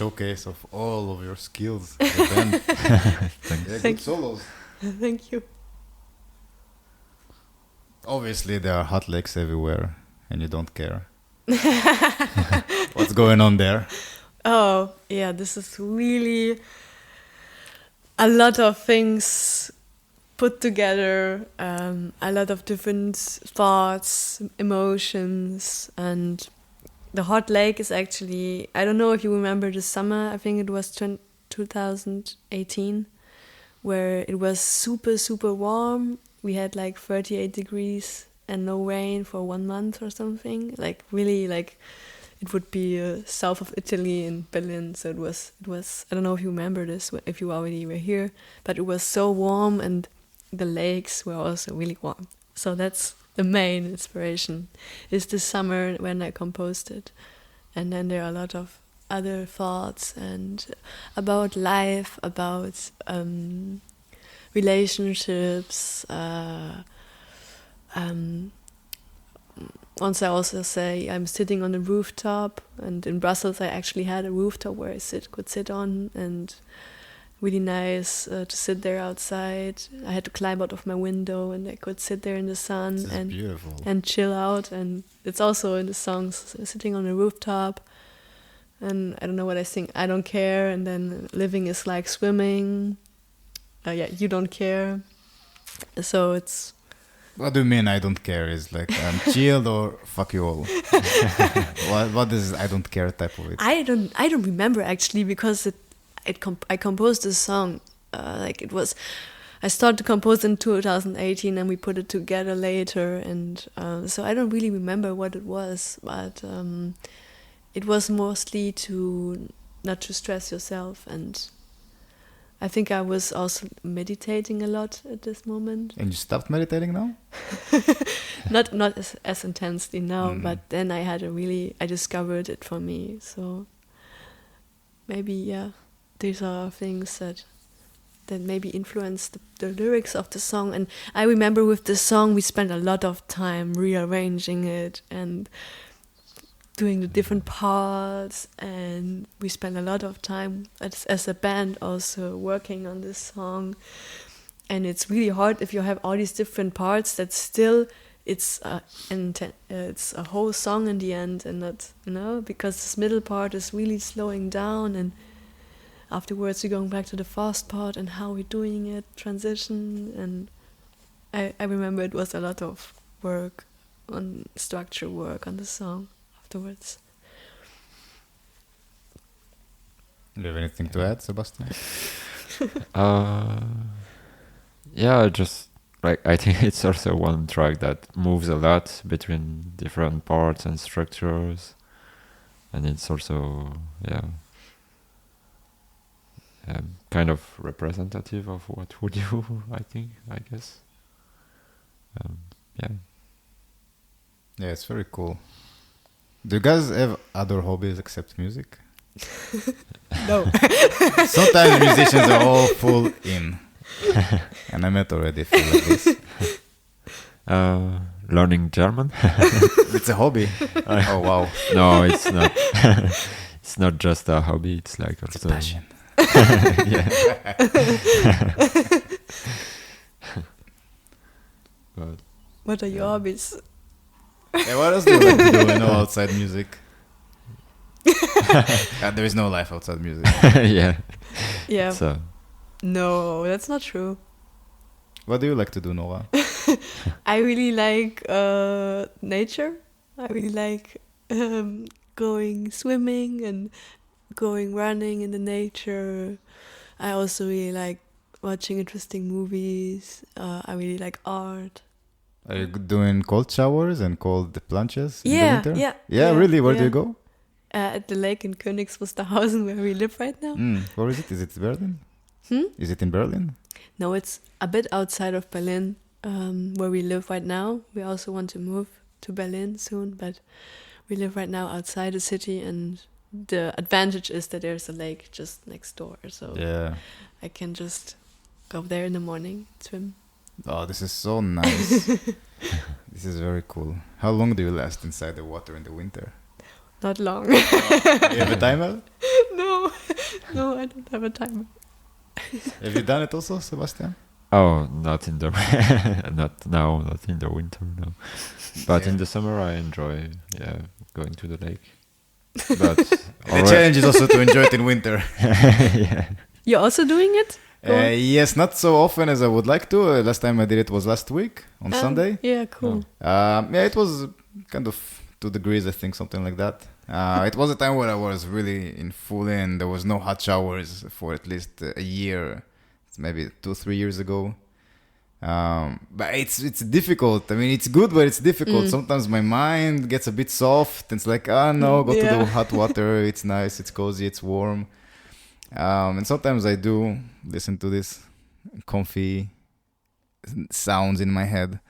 showcase of all of your skills. as a band. Thanks. Yeah, Thank good you. solos. Thank you. Obviously, there are hot lakes everywhere, and you don't care. What's going on there? Oh, yeah, this is really a lot of things put together, a lot of different thoughts, emotions, and the hot lake is actually, I don't know if you remember the summer, I think it was 2018, where it was super, super warm. We had like 38 degrees and no rain for 1 month or something. Like really, like it would be south of Italy in Berlin. So it was. I don't know if you remember this, if you already were here, but it was so warm and the lakes were also really warm. So that's the main inspiration. Is the summer when I composed it, and then there are a lot of other thoughts and about life, about relationships. Once I also say I'm sitting on a rooftop, and in Brussels I actually had a rooftop where I could sit on, and really nice to sit there outside. I had to climb out of my window, and I could sit there in the sun This is and beautiful. chill out. And it's also in the songs, sitting on a rooftop. And I don't know what I sing. I don't care. And then living is like swimming. Yeah, you don't care. So it's What do you mean I don't care? Is like I'm chilled or fuck you all? What is I don't care type of it? I don't remember actually, because I composed this song. Like it was, I started to compose in 2018, and we put it together later. And so I don't really remember what it was, but it was mostly to not to stress yourself. And I think I was also meditating a lot at this moment. And you stopped meditating now? Not as intensely now, but then I discovered it for me. So maybe, yeah, these are things that maybe influence the lyrics of the song. And I remember with the song we spent a lot of time rearranging it and doing the different parts, and we spent a lot of time as a band also working on this song. And it's really hard if you have all these different parts that still it's a whole song in the end, and not, because this middle part is really slowing down, and afterwards we're going back to the fast part and how we're doing it, transition. And I remember it was a lot of work on structure work on the song afterwards. Do you have anything to add, Sebastian? Yeah, just like I think it's also one track that moves a lot between different parts and structures, and it's also kind of representative of what we do. I guess. Yeah, it's very cool. Do you guys have other hobbies except music? No. Sometimes musicians are all full in. And I met already feel like this. Learning German. It's a hobby. Oh, wow. No, it's not. It's not just a hobby. It's like It's also a passion. yeah. But What are your hobbies? Yeah, what else do you like to do, outside music? There is no life outside music. yeah. Yeah. So No, that's not true. What do you like to do, Nora? I really like nature. I really like going swimming and going running in the nature. I also really like watching interesting movies. I really like art. Are you doing cold showers and cold plunges in the Yeah, winter? yeah, Yeah, yeah, really? Where do yeah. you go? At the lake in Königs Wusterhausen, where we live right now. Where is it? Is it Berlin? Hmm? Is it in Berlin? No, it's a bit outside of Berlin, where we live right now. We also want to move to Berlin soon, but we live right now outside the city, and the advantage is that there's a lake just next door, so Yeah. I can just go there in the morning, swim. Oh, this is so nice. This is very cool. How long do you last inside the water in the winter? Not long. You have a timer? No, I don't have a timer. Have you done it also, Sebastian? Oh, not in the not now, not in the winter, no. But in the summer, I enjoy going to the lake. But The challenge is also to enjoy it in winter. yeah. You're also doing it? Go on. Yes, not so often as I would like to. Last time I did it was last week on Sunday. Yeah, cool. It was kind of 2 degrees, I think, something like that. It was a time where I was really in full in. There was no hot showers for at least a year. It's maybe 2-3 years ago. But it's difficult. I mean, it's good, but it's difficult. Sometimes my mind gets a bit soft. And it's like, no, go to the hot water. It's nice, it's cozy, it's warm. And sometimes I do listen to this comfy sounds in my head.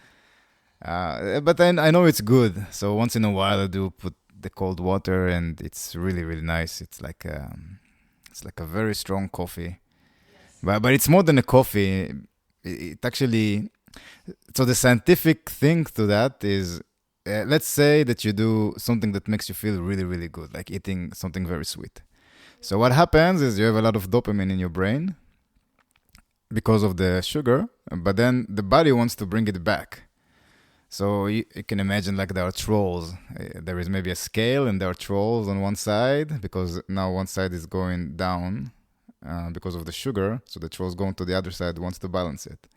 But I know it's good. So once in a while I do put the cold water, and it's really, really nice. It's like a very strong coffee. But it's more than a coffee. It actually... So the scientific thing to that is, let's say that you do something that makes you feel really, really good, like eating something very sweet. So what happens is you have a lot of dopamine in your brain because of the sugar, but then the body wants to bring it back. So you can imagine like there are trolls. There is maybe a scale and there are trolls on one side, because now one side is going down because of the sugar. So the trolls going to the other side wants to balance it.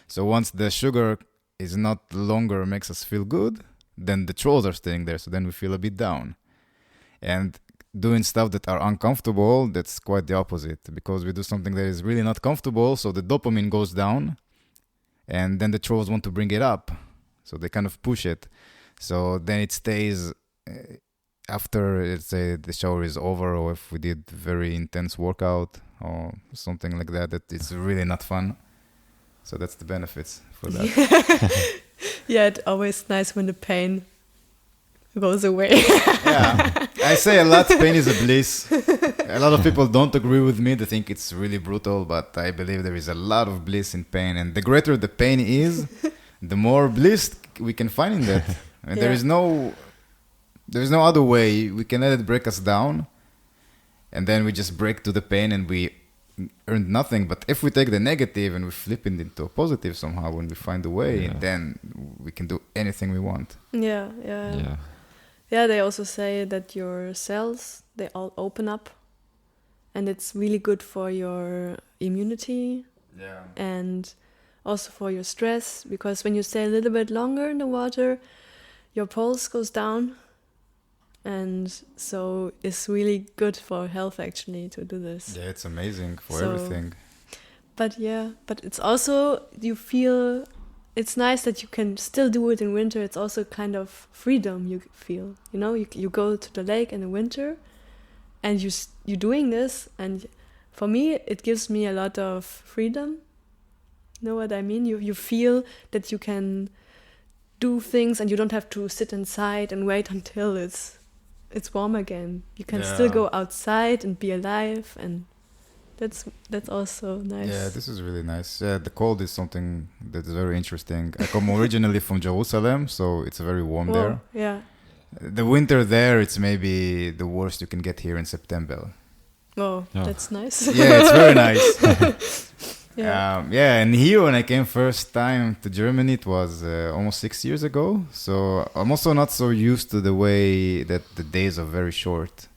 So once the sugar is not longer makes us feel good, then the trolls are staying there. So then we feel a bit down. And doing stuff that are uncomfortable, that's quite the opposite, because we do something that is really not comfortable, so the dopamine goes down, and then the trolls want to bring it up, so they kind of push it. So then it stays after, let's say, the shower is over, or if we did very intense workout or something like that, that it's really not fun. So that's the benefits for that. Yeah, it's always nice when the pain goes away. Yeah, I say a lot, pain is a bliss. A lot of people don't agree with me. They think it's really brutal, but I believe there is a lot of bliss in pain. And the greater the pain is, the more bliss we can find in that. I mean, there is no other way. We can let it break us down, and then we just break to the pain and we earned nothing. But if we take the negative and we flip it into a positive somehow, when we find a way, then we can do anything we want. Yeah. Yeah, they also say that your cells, they all open up, and it's really good for your immunity and also for your stress, because when you stay a little bit longer in the water, your pulse goes down, and so it's really good for health actually to do this. Yeah, it's amazing for everything. But it's also, you feel... It's nice that you can still do it in winter. It's also kind of freedom you feel. You know, you go to the lake in the winter, and you're doing this, and for me it gives me a lot of freedom. Know what I mean? You feel that you can do things, and you don't have to sit inside and wait until it's warm again. You can still go outside and be alive, and that's also nice. Yeah, this is really nice. Yeah, the cold is something that's very interesting. I come originally from Jerusalem, so it's very warm there. Yeah. The winter there, it's maybe the worst you can get here in September. Oh, that's nice. Yeah, it's very nice. Yeah. And here when I came first time to Germany, it was almost 6 years ago. So I'm also not so used to the way that the days are very short.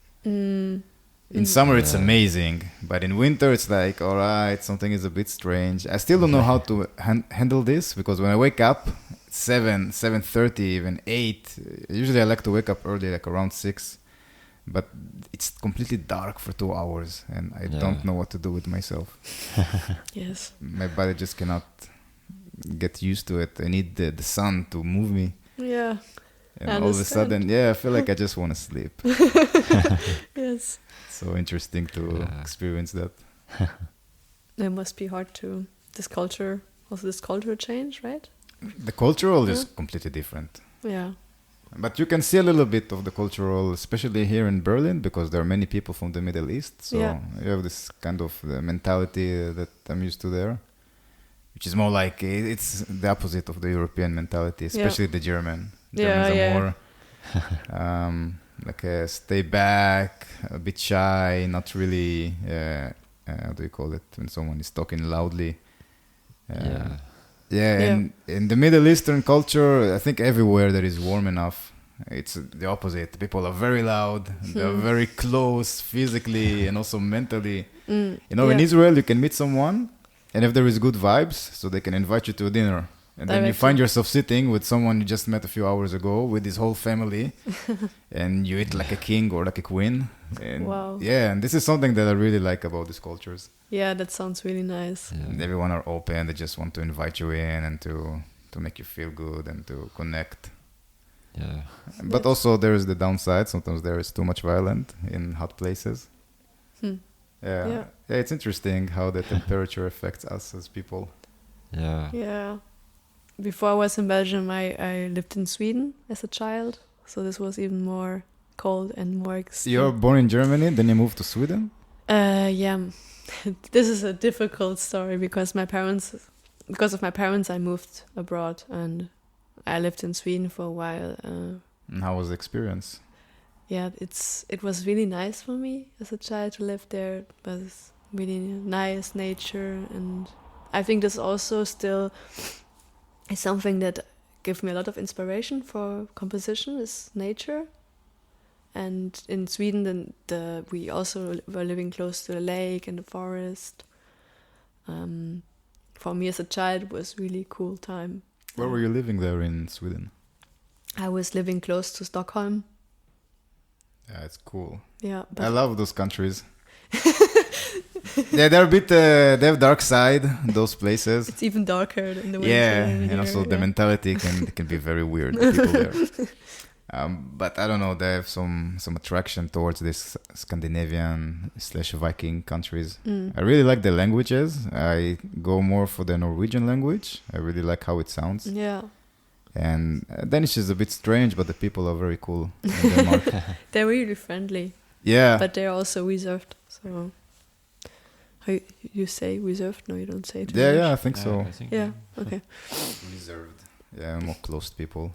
In summer, it's amazing, but in winter, it's like, all right, something is a bit strange. I still don't know how to handle this, because when I wake up, 7:30, even 8, usually I like to wake up early, like around 6, but it's completely dark for 2 hours, and I don't know what to do with myself. Yes. My body just cannot get used to it. I need the sun to move me. Yeah. And all of a sudden, I feel like I just want to sleep. Yes. So interesting to experience that. It must be hard to this culture change, right? The cultural is completely different. Yeah. But you can see a little bit of the cultural, especially here in Berlin, because there are many people from the Middle East. So you have this kind of mentality that I'm used to there, which is more like, it's the opposite of the European mentality, especially the German. Germans are more like stay back, a bit shy, not really. How do you call it when someone is talking loudly? Yeah. Yeah, and in the Middle Eastern culture, I think everywhere that is warm enough, it's the opposite. People are very loud, they're very close physically and also mentally. You know, in Israel, you can meet someone, and if there is good vibes, so they can invite you to a dinner. And then you find yourself sitting with someone you just met a few hours ago with his whole family, and you eat like a king or like a queen. And wow. yeah, and this is something that I really like about these cultures. Yeah, that sounds really nice. Yeah. And everyone are open. They just want to invite you in and to make you feel good and to connect. Yeah. But also there is the downside. Sometimes there is too much violence in hot places. Yeah, it's interesting how the temperature affects us as people. Yeah. Yeah. Before I was in Belgium, I lived in Sweden as a child. So this was even more cold and more extreme. You're born in Germany, then you moved to Sweden? Yeah. This is a difficult story because because of my parents, I moved abroad and I lived in Sweden for a while. And how was the experience? Yeah, it was really nice for me as a child to live there. It was really nice nature, and I think this also still is something that gives me a lot of inspiration for composition is nature. And in Sweden, we also were living close to the lake and the forest. For me as a child, it was really cool time. Where were you living there in Sweden? I was living close to Stockholm. Yeah, it's cool. Yeah, I love those countries. Yeah, they're a bit. They have dark side. Those places. It's even darker in the winter. Yeah, here, and also the mentality can be very weird. The people there. But I don't know. They have some attraction towards this Scandinavian / Viking countries. I really like the languages. I go more for the Norwegian language. I really like how it sounds. Yeah. And Danish is a bit strange, but the people are very cool in Denmark. They're really friendly. Yeah. But they're also reserved. So, how you say reserved? No, you don't say it. Yeah, I think so. I think Yeah. Okay. Reserved. Yeah, more closed people.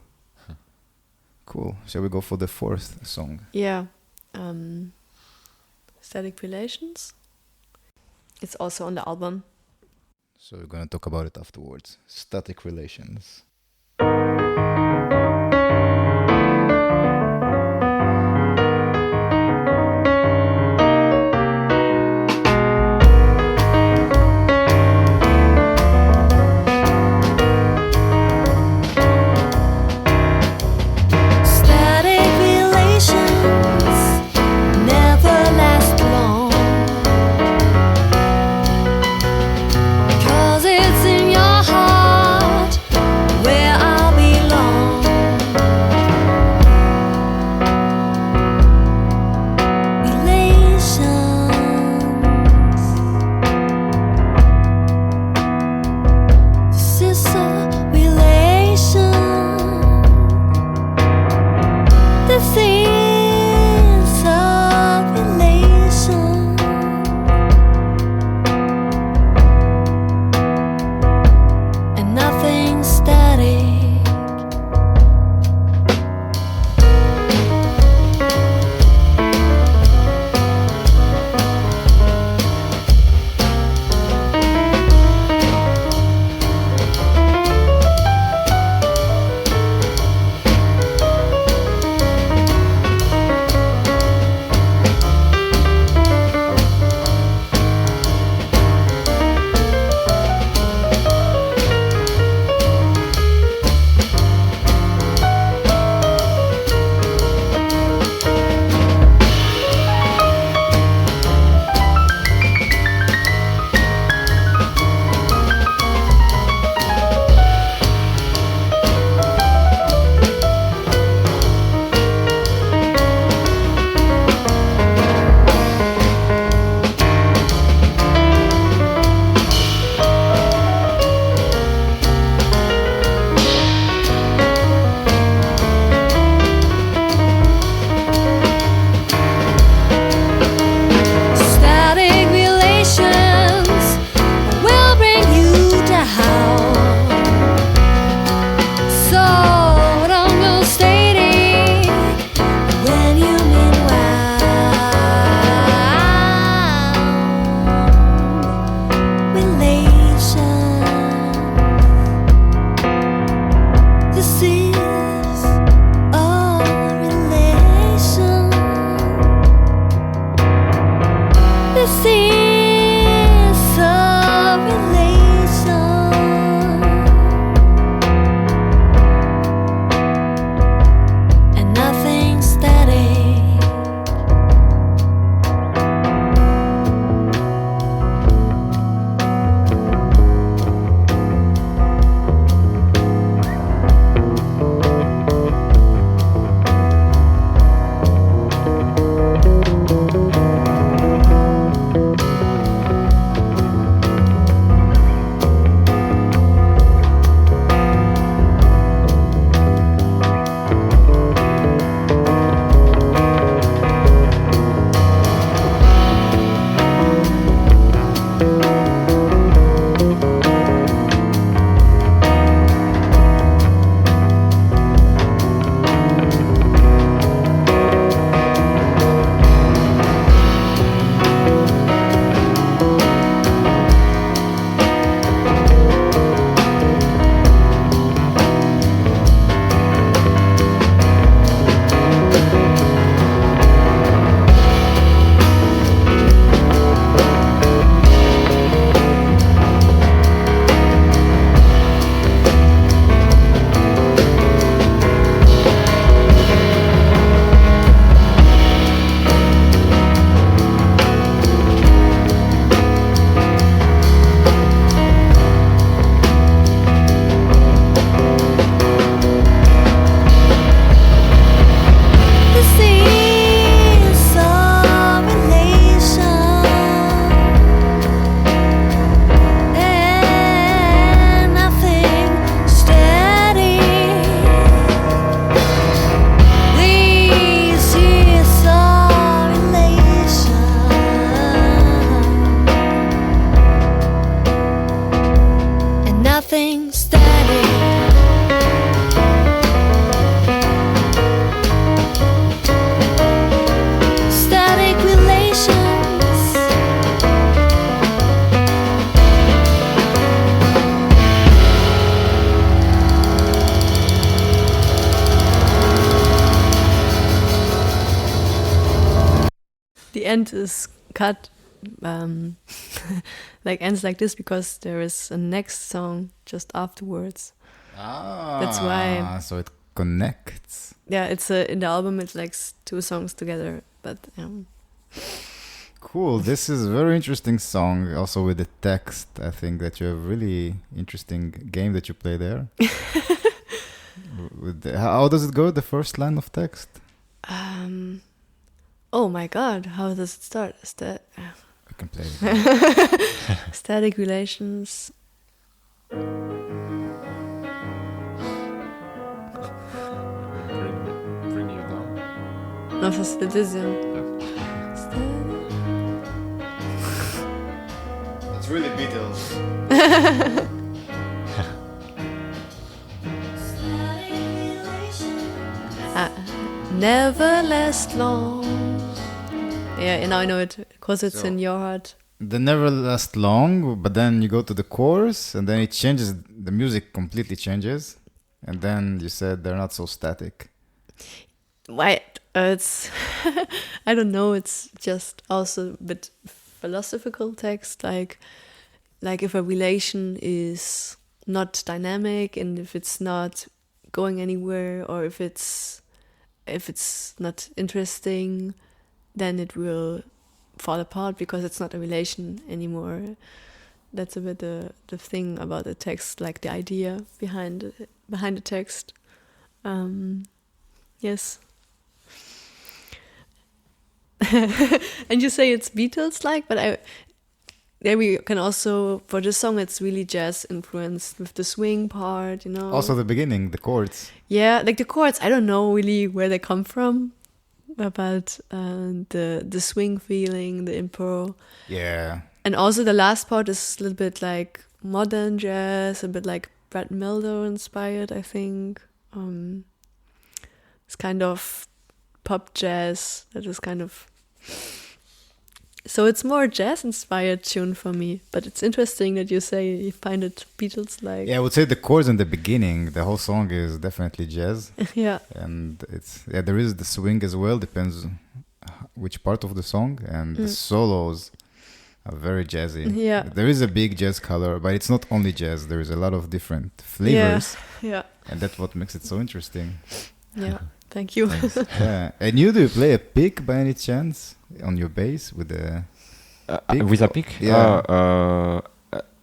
Cool. Shall we go for the fourth song? Yeah. Static Relations. It's also on the album. So we're gonna talk about it afterwards. Static Relations. Static relations never last long, 'cause it's in your heart where I belong. end is cut, like ends like this because there is a next song just afterwards. That's why. So it connects. Yeah, it's in the album. It's like two songs together, but. Cool. This is a very interesting song. Also with the text, I think that you have really interesting game that you play there. How does it go? The first line of text. Oh my God! How does it start? I can play it. Static relations. Bring you down. No, das ist ja. It's really Beatles. Never last long. Yeah, now I know it because it's in your heart. They never last long, but then you go to the chorus and then it changes. The music completely changes, and then you said they're not so static. Why? It's I don't know. It's just also a bit philosophical text, like if a relation is not dynamic and if it's not going anywhere, or if it's not interesting, then it will fall apart because it's not a relation anymore. That's a bit the thing about the text, like the idea behind the text. Yes. And you say it's Beatles-like, but there we can also, for this song, it's really jazz influenced with the swing part, Also the beginning, the chords. Yeah, like the chords, I don't know really where they come from, but the swing feeling, the improv. Yeah. And also the last part is a little bit like modern jazz, a bit like Brad Mildau inspired, I think. It's kind of pop jazz that is kind of... So it's more jazz-inspired tune for me, but it's interesting that you say you find it Beatles-like. Yeah, I would say the chords in the beginning, the whole song is definitely jazz. Yeah. And there is the swing as well, depends which part of the song, and the solos are very jazzy. Yeah. There is a big jazz color, but it's not only jazz, there is a lot of different flavors. Yeah. And that's what makes it so interesting. Yeah. Thank you. Yeah. And do you play a pick by any chance on your bass with a pick? With a pick? Yeah.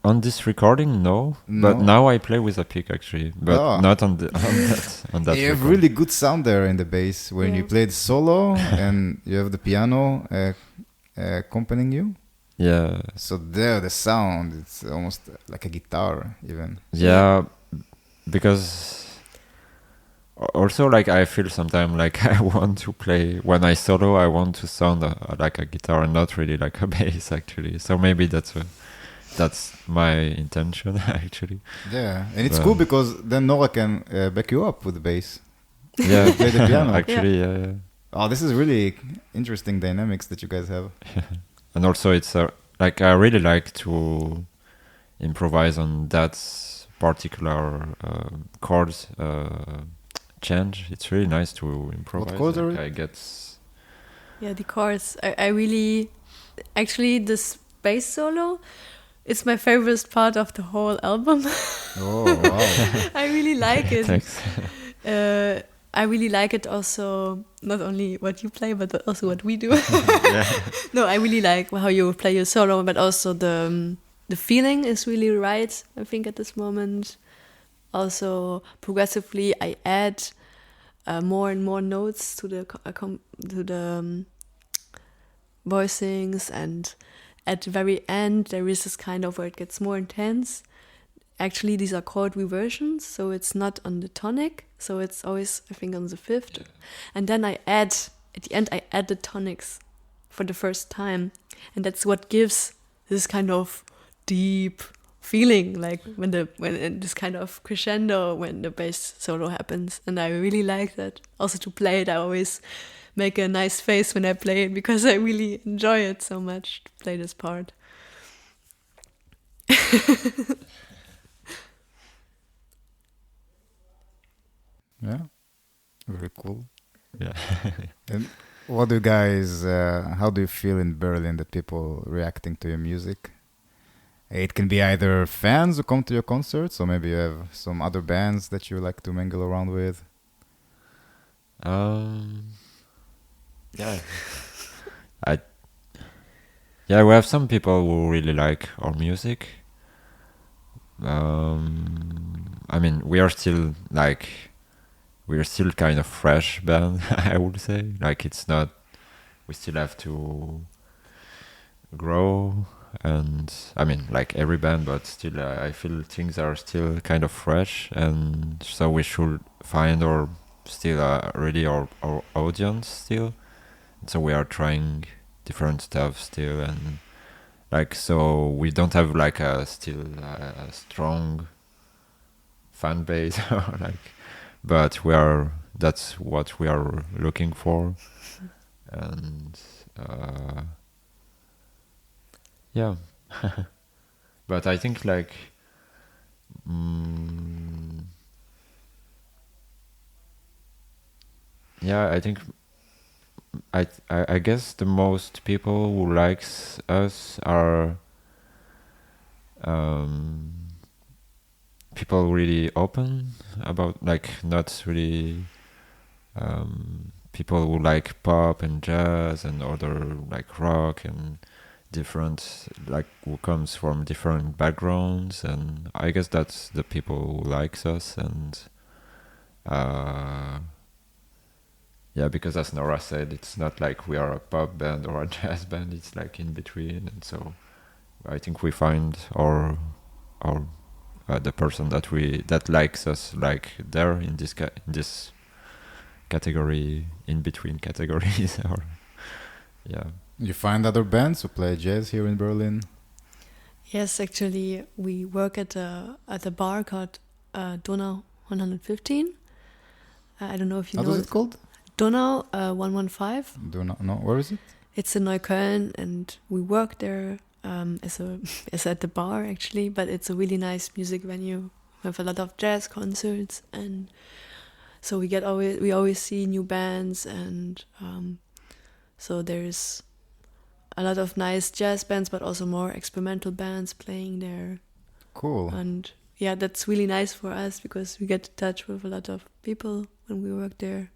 On this recording, no. But now I play with a pick actually, but not on that. You have really good sound there in the bass when you play the solo and you have the piano accompanying you. Yeah. So there, the sound, it's almost like a guitar even. Yeah, because also like I feel sometimes like I want to play, when I solo I want to sound like a guitar and not really like a bass actually. So maybe that's my intention actually. Yeah, and it's cool because then Nora can back you up with the bass. Yeah, play the piano. Actually, yeah. Oh, this is really interesting dynamics that you guys have. And also it's like I really like to improvise on that particular chords change. It's really nice to improvise. What chords are it? I get. Yeah, the chords. I really, actually, this bass solo, it's my favorite part of the whole album. Oh, wow. I really like it. Thanks. I really like it also, not only what you play, but also what we do. No, I really like how you play your solo, but also the feeling is really right, I think, at this moment. Also, progressively, I add more and more notes to the voicings, and at the very end, there is this kind of where it gets more intense. Actually, these are chord reversions, so it's not on the tonic, so it's always, I think, on the fifth. Yeah. And then at the end, I add the tonics for the first time, and that's what gives this kind of deep feeling, like when this kind of crescendo when the bass solo happens. And I really like that. Also, to play it, I always make a nice face when I play it because I really enjoy it so much to play this part. Yeah, very cool. Yeah. And what do you guys? How do you feel in Berlin that people reacting to your music? It can be either fans who come to your concerts, or maybe you have some other bands that you like to mingle around with. Yeah. I Yeah, we have some people who really like our music. I mean, we're still kind of fresh band, I would say. Like, it's not. We still have to grow, and I mean, like every band, but still, I feel things are still kind of fresh, and so we should find our still really our audience still. So we are trying different stuff still, and like, so we don't have like a strong fan base or like, but that's what we are looking for. And yeah. But I think like yeah, I think I guess the most people who likes us are people really open about, like, not really people who like pop and jazz and other like rock and different, like, who comes from different backgrounds, and I guess that's the people who likes us. And yeah, because as Nora said, it's not like we are a pop band or a jazz band, it's like in between. And so I think we find our the person that likes us, like, there in this category, in between categories. Or yeah. You find other bands who play jazz here in Berlin? Yes, actually, we work at a bar called Donau 115. I don't know if you How know is it called? Donau 115. Do not know. Where is it? It's in Neukölln, and we work there as at the bar actually. But it's a really nice music venue. We have a lot of jazz concerts, and so we always see new bands, and so there's a lot of nice jazz bands, but also more experimental bands playing there. Cool. And yeah, that's really nice for us because we get in touch with a lot of people when we work there.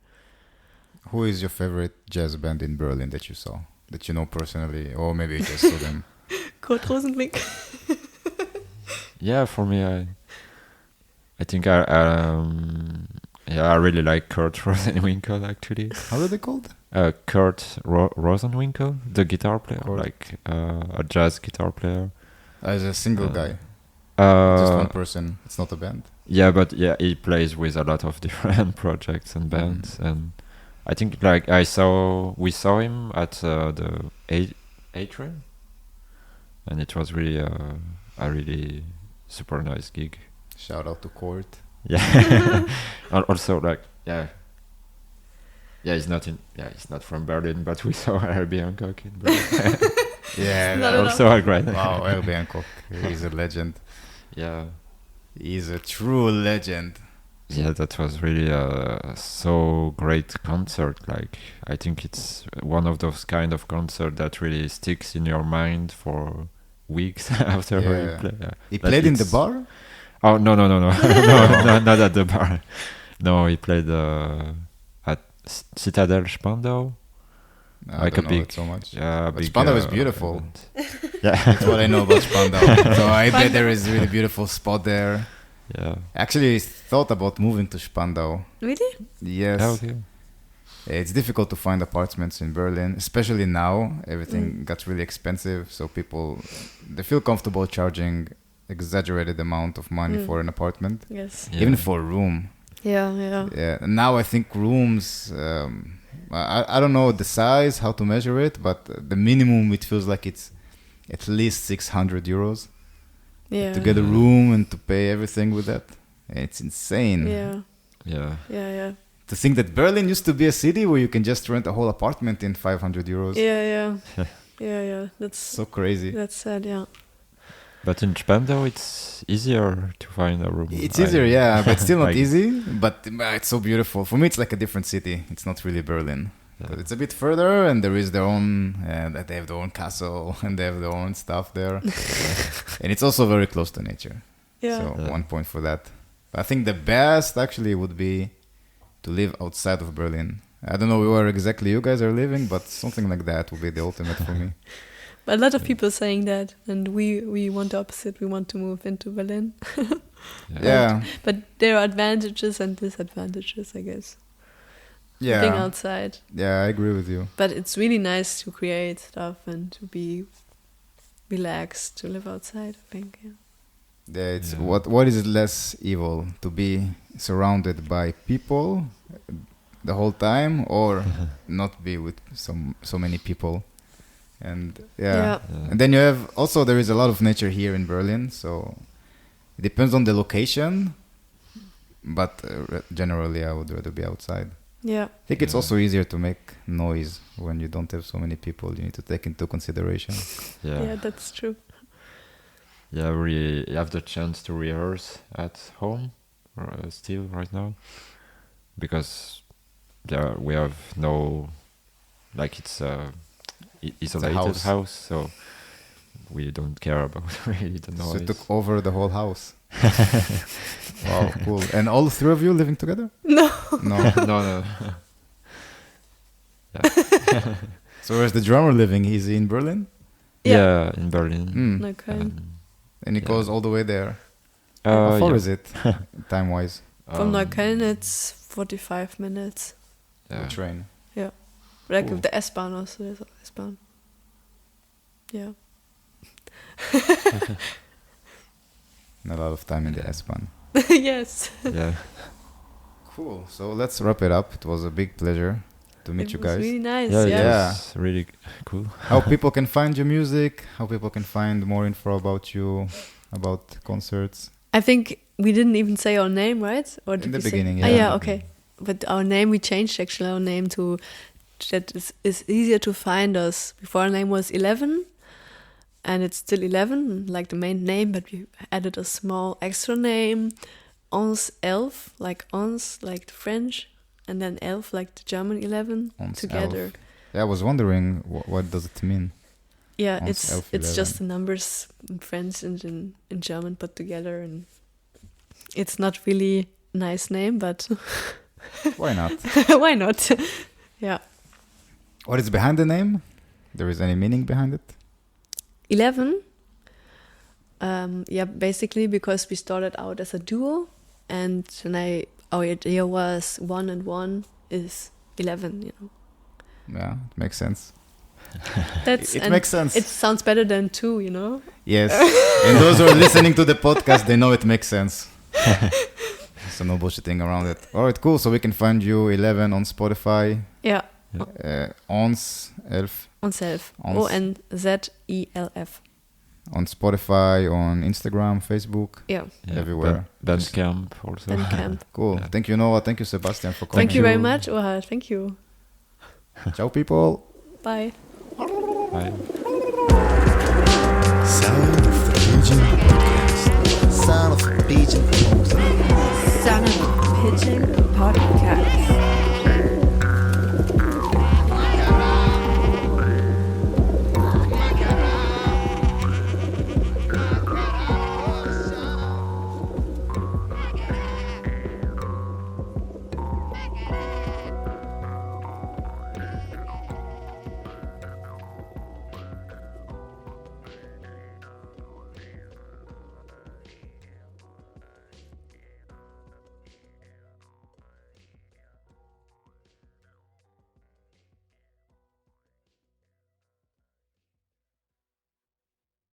Who is your favorite jazz band in Berlin that you saw? That you know personally? Or maybe you just saw them? Kurt Rosenblink. Yeah, for me, I think I really like Kurt Rosenwinkel, actually. How are they called? Kurt Rosenwinkel, the guitar player, Kurt. like a jazz guitar player. As a single guy. Uh, Just one person. It's not a band. Yeah, but yeah, he plays with a lot of different projects and bands, and I think like we saw him at the Atrium, and it was really a really super nice gig. Shout out to Court. Yeah. Also, like, yeah, he's not from Berlin, but we saw Herbie Hancock in Berlin. Yeah, Not Also a great. wow, Herbie Hancock. He's a legend. Yeah. He's a true legend. Yeah, that was really a so great concert. Like, I think it's one of those kind of concert that really sticks in your mind for weeks after Yeah. you play. He But played in the it's- bar? Oh no, no, not at the bar. No, he played at Citadel Spandau. I Like don't a know big- it so much. Yeah, But Spandau is beautiful. event. Yeah, That's what I know about Spandau. So I bet there is a really beautiful spot there. yeah. Actually, I thought about moving to Spandau. Really? Yes. Yeah, okay. It's difficult to find apartments in Berlin, especially now. Everything got really expensive, so they feel comfortable charging exaggerated amount of money for an apartment, Yes. Yeah. even for a room. Yeah, yeah. Yeah. And now I think rooms. I don't know the size, how to measure it, but the minimum it feels like it's at least 600 euros Yeah. to get a room and to pay everything with that. It's insane. Yeah. Yeah. Yeah, yeah. To think that Berlin used to be a city where you can just rent a whole apartment in 500 euros. Yeah, yeah. Yeah, yeah. That's So crazy. that's sad, yeah. But in Japan, though, it's easier to find a room. It's easier, yeah, but still not Like- easy. But it's so beautiful. For me, it's like a different city. It's not really Berlin. Yeah. But it's a bit further, and there is their own. They have their own castle, and they have their own stuff there. And it's also very close to nature. Yeah. So Yeah. 1 point for that. But I think the best actually would be to live outside of Berlin. I don't know where exactly you guys are living, but something like that would be the ultimate for me. But a lot of people saying that, and we want the opposite. We want to move into Berlin. Yeah, But there are advantages and disadvantages, I guess. Being yeah, outside. yeah. I agree with you. But it's really nice to create stuff and to be relaxed, to live outside, I think. Yeah. Yeah, it's Yeah. what is less evil, to be surrounded by people the whole time, or not be with so many people. And yeah. And then you have also, there is a lot of nature here in Berlin, so it depends on the location, but generally I would rather be outside. Yeah. I think it's Yeah. also easier to make noise when you don't have so many people you need to take into consideration. Yeah, that's true. Yeah, we have the chance to rehearse at home still right now, because we have no, like, it's a isolated house. house, so we don't care about really the So noise. you took over the whole house. Wow, cool. And all three of you living together? No. No. No. So where's the drummer living? Is he in Berlin? Yeah, in Berlin. Mm. Okay. And he Yeah. goes all the way there. How far yeah. is it, time-wise? From Neukölln, it's 45 minutes. Yeah. The train. Like Cool. with the S-Bahn also, there's a S-Bahn. Yeah. A lot of time in the S-Bahn. Yes. Yeah. Cool. So let's wrap it up. It was a big pleasure to meet It you was guys. really nice. Yeah, Yeah. it Yeah. was really cool. How people can find your music, how people can find more info about you, about concerts. I think we didn't even say our name, right? Or did In the we say- beginning, Ah, yeah. yeah, okay. But our name, we changed actually our name to, that is easier to find us. Before our name was 11, and it's still 11, like the main name, but we added a small extra name, Onzelf, like Ons, like the French, and then Elf, like the German 11, Onzelf. together. Yeah, I was wondering what does it mean? Yeah, Onzelf it's 11. just the numbers in French and in German put together, and it's not really a nice name, but Why not? why not? Yeah. What is behind the name? There is any meaning behind it? 11. Yeah, basically because we started out as a duo, and then our idea was 1 and 1 is 11. You know, Yeah, it makes sense. that's It and makes sense. It sounds better than 2. You know. Yes. And those who are listening to the podcast, they know it makes sense. So no bullshitting around it. All right, cool. So we can find you 11 on Spotify. Yeah. Onzelf Onzelf. Ons- Onzelf. on Spotify, on Instagram, Facebook, Yeah. everywhere. Bandcamp also. Bandcamp. Cool. Yeah. Thank you, Noah. Thank you, Sebastian, for coming. Thank you very much, Ohad. Thank you. Ciao, people. Bye. Bye. Sound